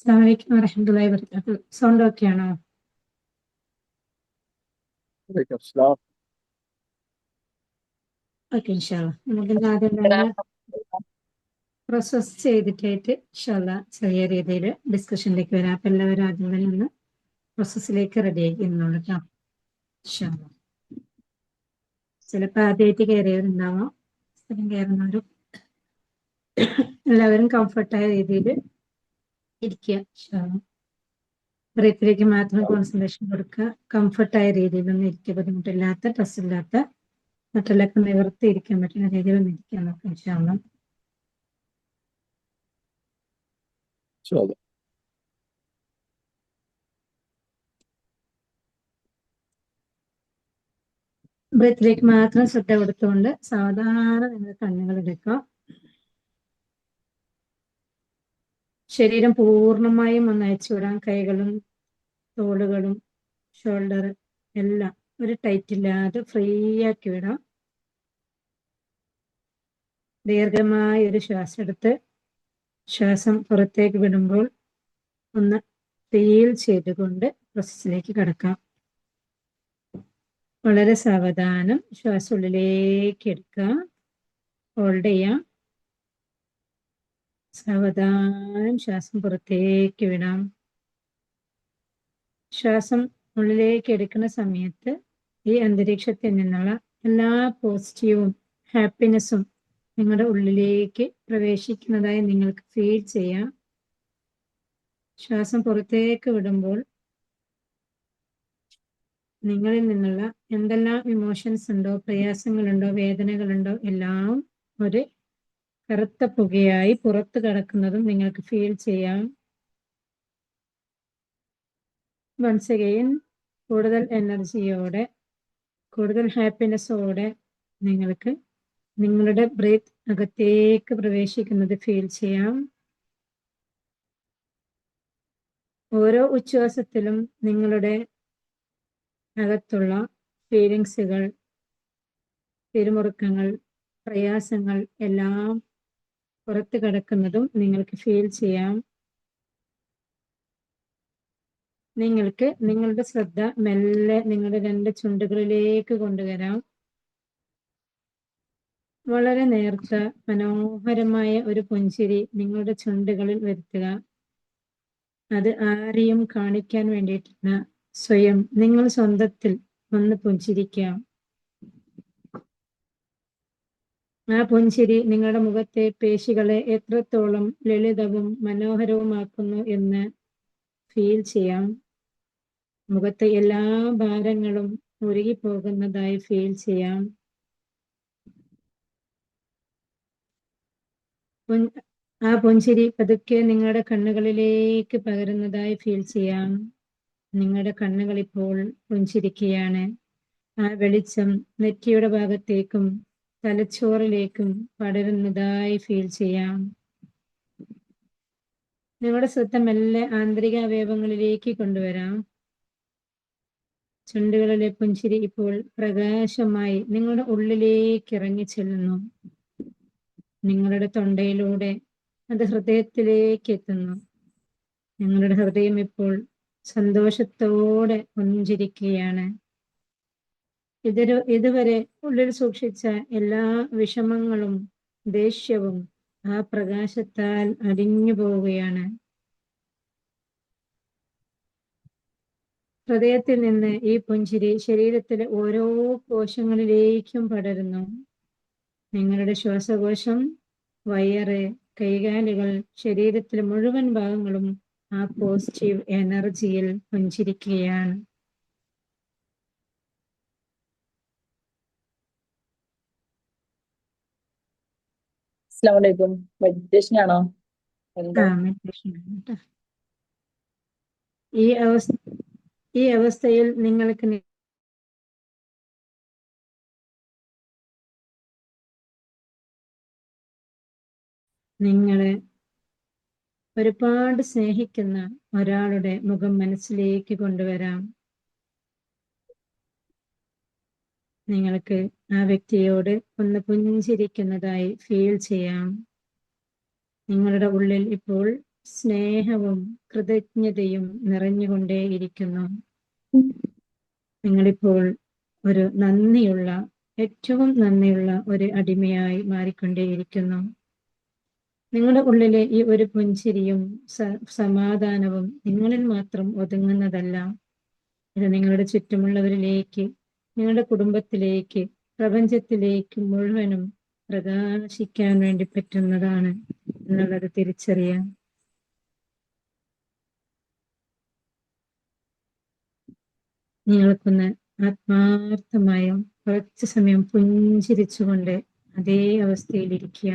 അസ്സലാമു അലൈക്കും വറഹ്മത്തുള്ളാഹി വബറകാതുഹു. സൗണ്ട് ഓക്കെ ആണോ? വലൈക്കും അസ്സലാം. ഓക്കെ ഇൻഷാല്ലാ. നമുക്ക് ആദ്യം തന്നെ പ്രോസസ് ചെയ്തിട്ടായിട്ട് ഇൻഷാല്ലാ ചെറിയ രീതിയിൽ ഡിസ്കഷനിലേക്ക് വരാം. അപ്പം എല്ലാവരും ആദ്യം തന്നെ ഒന്ന് പ്രോസസ്സിലേക്ക് റെഡി ആയിരിക്കുന്നുള്ളൂ കേട്ടോ. ഇൻഷാല്ലാ. ചിലപ്പോൾ ആദ്യമായിട്ട് കയറിയവരുണ്ടാവാം, സ്ഥലം കയറുന്നവരും എല്ലാവരും കംഫർട്ടായ രീതിയിൽ ഇരിക്കുക. ഇൻഷാല്ലാ. ബ്രീത്തിലേക്ക് മാത്രം കോൺസെൻട്രേഷൻ കൊടുക്കുക. കംഫർട്ടായ രീതിയിലൊന്നും ഇരിക്കുക, ബുദ്ധിമുട്ടില്ലാത്ത ഡ്രസ്സില്ലാത്ത മറ്റുള്ളൊക്കെ നിവർത്തിയിരിക്കാൻ പറ്റുന്ന രീതിയിലൊന്നും ഇരിക്കാൻ നോക്കാം ഇൻഷാല്ലാ. ഇൻഷാല്ലാ. ബ്രീത്തിലേക്ക് മാത്രം ശ്രദ്ധ കൊടുത്തുകൊണ്ട് സാധാരണ നിങ്ങൾ കണ്ണുകൾ എടുക്കുക. ശരീരം പൂർണ്ണമായും ഒന്ന് അയച്ചുവിടാം. കൈകളും തോളുകളും ഷോൾഡർ എല്ലാം ഒരു ടൈറ്റ് ഇല്ലാതെ ഫ്രീ ആക്കി വിടാം. ദീർഘമായ ഒരു ശ്വാസം എടുത്ത് ശ്വാസം പുറത്തേക്ക് വിടുമ്പോൾ ഒന്ന് ഫീൽ ചെയ്തുകൊണ്ട് പ്രോസസ്സിലേക്ക് കടക്കാം. വളരെ സാവധാനം ശ്വാസം ഉള്ളിലേക്ക് എടുക്കുക, ഹോൾഡ് ചെയ്യാം. സാവധാനം ശ്വാസം പുറത്തേക്ക് വിടാം. ശ്വാസം ഉള്ളിലേക്ക് എടുക്കുന്ന സമയത്ത് ഈ അന്തരീക്ഷത്തിൽ നിന്നുള്ള എല്ലാ പോസിറ്റീവും ഹാപ്പിനെസ്സും നിങ്ങളുടെ ഉള്ളിലേക്ക് പ്രവേശിക്കുന്നതായി നിങ്ങൾക്ക് ഫീൽ ചെയ്യാം. ശ്വാസം പുറത്തേക്ക് വിടുമ്പോൾ നിങ്ങളിൽ നിന്നുള്ള എന്തെല്ലാം ഇമോഷൻസ് ഉണ്ടോ, പ്രയാസങ്ങളുണ്ടോ, വേദനകളുണ്ടോ എല്ലാം ഒരു കറുത്ത പുകയായി പുറത്തു കടക്കുന്നതും നിങ്ങൾക്ക് ഫീൽ ചെയ്യാം. വൺസ് അഗെയിൻ കൂടുതൽ എനർജിയോടെ കൂടുതൽ ഹാപ്പിനെസ്സോടെ നിങ്ങൾക്ക് നിങ്ങളുടെ ബ്രീത്ത് അകത്തേക്ക് പ്രവേശിക്കുന്നത് ഫീൽ ചെയ്യാം. ഓരോ ഉച്ഛ്വാസത്തിലും നിങ്ങളുടെ അകത്തുള്ള ഫീലിങ്സുകൾ, പിരിമുറുക്കങ്ങൾ, പ്രയാസങ്ങൾ എല്ലാം പുറത്തു കടക്കുന്നതും നിങ്ങൾക്ക് ഫീൽ ചെയ്യാം. നിങ്ങൾക്ക് നിങ്ങളുടെ ശ്രദ്ധ മെല്ലെ നിങ്ങളുടെ രണ്ട് ചുണ്ടുകളിലേക്ക് കൊണ്ടുവരാം. വളരെ നേർത്ത മനോഹരമായ ഒരു പുഞ്ചിരി നിങ്ങളുടെ ചുണ്ടുകളിൽ വരുത്തുക. അത് ആരെയും കാണിക്കാൻ വേണ്ടിയിട്ടില്ല, സ്വയം നിങ്ങൾ സ്വന്തത്തിൽ ഒന്ന് പുഞ്ചിരിക്കാം. ആ പുഞ്ചിരി നിങ്ങളുടെ മുഖത്തെ പേശികളെ എത്രത്തോളം ലളിതവും മനോഹരവുമാക്കുന്നു എന്ന് ഫീൽ ചെയ്യാം. മുഖത്തെ എല്ലാ ഭാരങ്ങളും ഉരുകിപ്പോകുന്നതായി ഫീൽ ചെയ്യാം. ആ പുഞ്ചിരി പതുക്കെ നിങ്ങളുടെ കണ്ണുകളിലേക്ക് പകരുന്നതായി ഫീൽ ചെയ്യാം. നിങ്ങളുടെ കണ്ണുകൾ ഇപ്പോൾ പുഞ്ചിരിക്കുകയാണ്. ആ വെളിച്ചം നെറ്റിയുടെ ഭാഗത്തേക്കും തലച്ചോറിലേക്കും പടരുന്നതായി ഫീൽ ചെയ്യാം. നിങ്ങളുടെ ശ്രദ്ധ മെല്ലെ ആന്തരിക അവയവങ്ങളിലേക്ക് കൊണ്ടുവരാം. ചുണ്ടുകളിലെ പുഞ്ചിരി ഇപ്പോൾ പ്രകാശമായി നിങ്ങളുടെ ഉള്ളിലേക്ക് ഇറങ്ങി ചെല്ലുന്നു. നിങ്ങളുടെ തൊണ്ടയിലൂടെ അത് ഹൃദയത്തിലേക്ക് എത്തുന്നു. നിങ്ങളുടെ ഹൃദയം ഇപ്പോൾ സന്തോഷത്തോടെ പുഞ്ചിരിക്കുകയാണ്. ഇതുവരെ ഉള്ളിൽ സൂക്ഷിച്ച എല്ലാ വിഷമങ്ങളും ദേഷ്യവും ആ പ്രകാശത്താൽ അലിഞ്ഞു പോവുകയാണ്. ഹൃദയത്തിൽ നിന്ന് ഈ പുഞ്ചിരി ശരീരത്തിലെ ഓരോ കോശങ്ങളിലേക്കും പടരുന്നു. നിങ്ങളുടെ ശ്വാസകോശം, വയറ്, കൈകാലുകൾ, ശരീരത്തിലെ മുഴുവൻ ഭാഗങ്ങളും ആ പോസിറ്റീവ് എനർജിയിൽ പുഞ്ചിരിക്കുകയാണ്. അസ്സലാമു അലൈക്കും. മെഡിറ്റേഷൻ ആണോ? എന്താ? മെഡിറ്റേഷൻ ആണ് ട്ടോ. ഈ അവസ്ഥയിൽ നിങ്ങൾക്ക് നിങ്ങളെ ഒരുപാട് സ്നേഹിക്കുന്ന ഒരാളുടെ മുഖം മനസ്സിലേക്ക് കൊണ്ടുവരാം. നിങ്ങൾക്ക് ആ വ്യക്തിയോട് ഒന്ന് പുഞ്ചിരിക്കുന്നതായി ഫീൽ ചെയ്യാം. നിങ്ങളുടെ ഉള്ളിൽ ഇപ്പോൾ സ്നേഹവും കൃതജ്ഞതയും നിറഞ്ഞുകൊണ്ടേയിരിക്കുന്നു. നിങ്ങളിപ്പോൾ ഒരു നന്ദിയുള്ള, ഏറ്റവും നന്ദിയുള്ള ഒരു അടിമയായി മാറിക്കൊണ്ടേയിരിക്കുന്നു. നിങ്ങളുടെ ഉള്ളിലെ ഈ ഒരു പുഞ്ചിരിയും സമാധാനവും നിങ്ങളിൽ മാത്രം ഒതുങ്ങുന്നതല്ല. ഇത് നിങ്ങളുടെ ചുറ്റുമുള്ളവരിലേക്ക്, നിങ്ങളുടെ കുടുംബത്തിലേക്ക്, പ്രപഞ്ചത്തിലേക്ക് മുഴുവനും പ്രകാശിക്കാൻ വേണ്ടി പറ്റുന്നതാണ് എന്നുള്ളത് തിരിച്ചറിയാം. നിങ്ങൾക്കൊന്ന് ആത്മാർത്ഥമായും കുറച്ചു സമയം പുഞ്ചിരിച്ചുകൊണ്ട് അതേ അവസ്ഥയിലിരിക്കുക.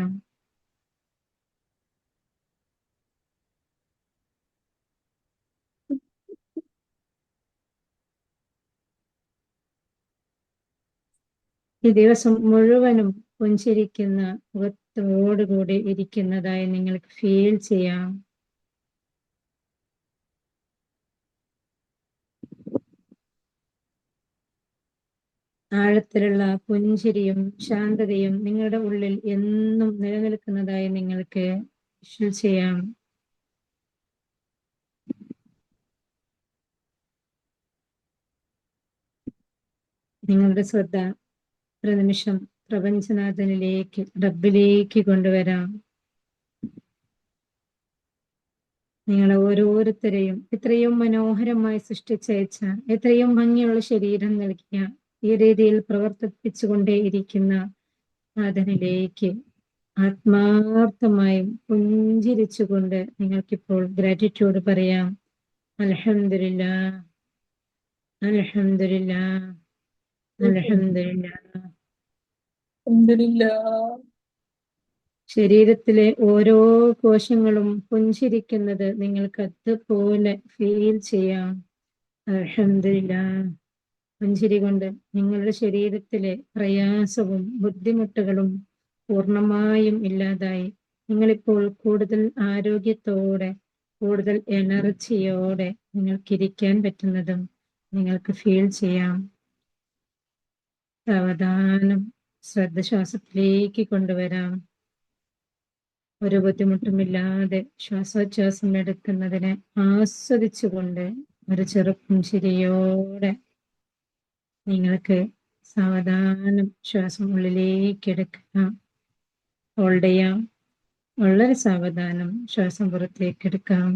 ഈ ദിവസം മുഴുവനും പുഞ്ചിരിക്കുന്ന മുഖത്തോടുകൂടി ഇരിക്കുന്നതായി നിങ്ങൾക്ക് ഫീൽ ചെയ്യാം. ആഴത്തിലുള്ള പുഞ്ചിരിയും ശാന്തതയും നിങ്ങളുടെ ഉള്ളിൽ എന്നും നിലനിൽക്കുന്നതായി നിങ്ങൾക്ക് ഫീൽ ചെയ്യാം. നിങ്ങളുടെ ശ്രദ്ധ ഒരു നിമിഷം പ്രപഞ്ചനാഥനിലേക്ക്, റബ്ബിലേക്ക് കൊണ്ടുവരാം. നിങ്ങളെ ഓരോരുത്തരെയും ഇത്രയും മനോഹരമായി സൃഷ്ടിച്ചയച്ച, എത്രയും ഭംഗിയുള്ള ശരീരം നൽകിയ, ഈ രീതിയിൽ പ്രവർത്തിപ്പിച്ചുകൊണ്ടേയിരിക്കുന്ന നാഥനിലേക്ക് ആത്മാർത്ഥമായും പുഞ്ചിരിച്ചുകൊണ്ട് നിങ്ങൾക്കിപ്പോൾ ഗ്രാറ്റിറ്റ്യൂഡ് പറയാം. അൽഹംദുലില്ലാ, അൽഹംദുലില്ലാ, അൽഹംദുലില്ലാ. ശരീരത്തിലെ ഓരോ കോശങ്ങളും പുഞ്ചിരിക്കുന്നത് നിങ്ങൾക്ക് അതുപോലെ ഫീൽ ചെയ്യാം. അൽഹംദുലില്ലാ. പുഞ്ചിരി കൊണ്ട് നിങ്ങളുടെ ശരീരത്തിലെ പ്രയാസവും ബുദ്ധിമുട്ടുകളും പൂർണ്ണമായും ഇല്ലാതായി നിങ്ങളിപ്പോൾ കൂടുതൽ ആരോഗ്യത്തോടെ, കൂടുതൽ എനർജിയോടെ നിങ്ങൾക്കിരിക്കാൻ പറ്റുന്നതും നിങ്ങൾക്ക് ഫീൽ ചെയ്യാം. സാവധാനം ശ്രദ്ധ ശ്വാസത്തിലേക്ക് കൊണ്ടുവരാം. ഒരു ബുദ്ധിമുട്ടുമില്ലാതെ ശ്വാസോച്ഛ്വാസം എടുക്കുന്നതിനെ ആസ്വദിച്ചുകൊണ്ട് ഒരു ചെറുപുഞ്ചിരിയോടെ നിങ്ങൾക്ക് സാവധാനം ശ്വാസം ഉള്ളിലേക്ക് എടുക്കാം. ഹോൾഡ് ചെയ്യാം. വളരെ സാവധാനം ശ്വാസം പുറത്തേക്ക് എടുക്കാം.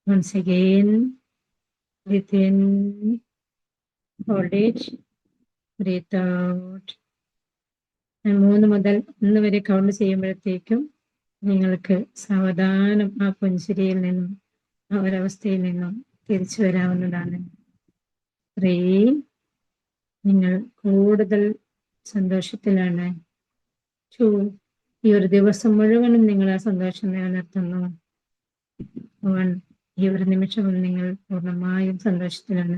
Once again, breathe in, hold it, breathe out. 3 മുതൽ 1 വരെ കൗണ്ട് ചെയ്യുമ്പോഴത്തേക്കും നിങ്ങൾക്ക് സാവധാനം ആ പുഞ്ചിരിയിൽ നിന്നും, ആ ഒരവസ്ഥയിൽ നിന്നും തിരിച്ചു വരാവുന്നതാണ്. 3, നിങ്ങൾ കൂടുതൽ സന്തോഷത്തിലാണ്. 2, ഈ ഒരു ദിവസം മുഴുവനും നിങ്ങൾ ആ സന്തോഷം നിലനിർത്തുന്നു. 1, ഈ ഒരു നിമിഷവും നിങ്ങൾ പൂർണ്ണമായും സന്തോഷത്തിലാണ്.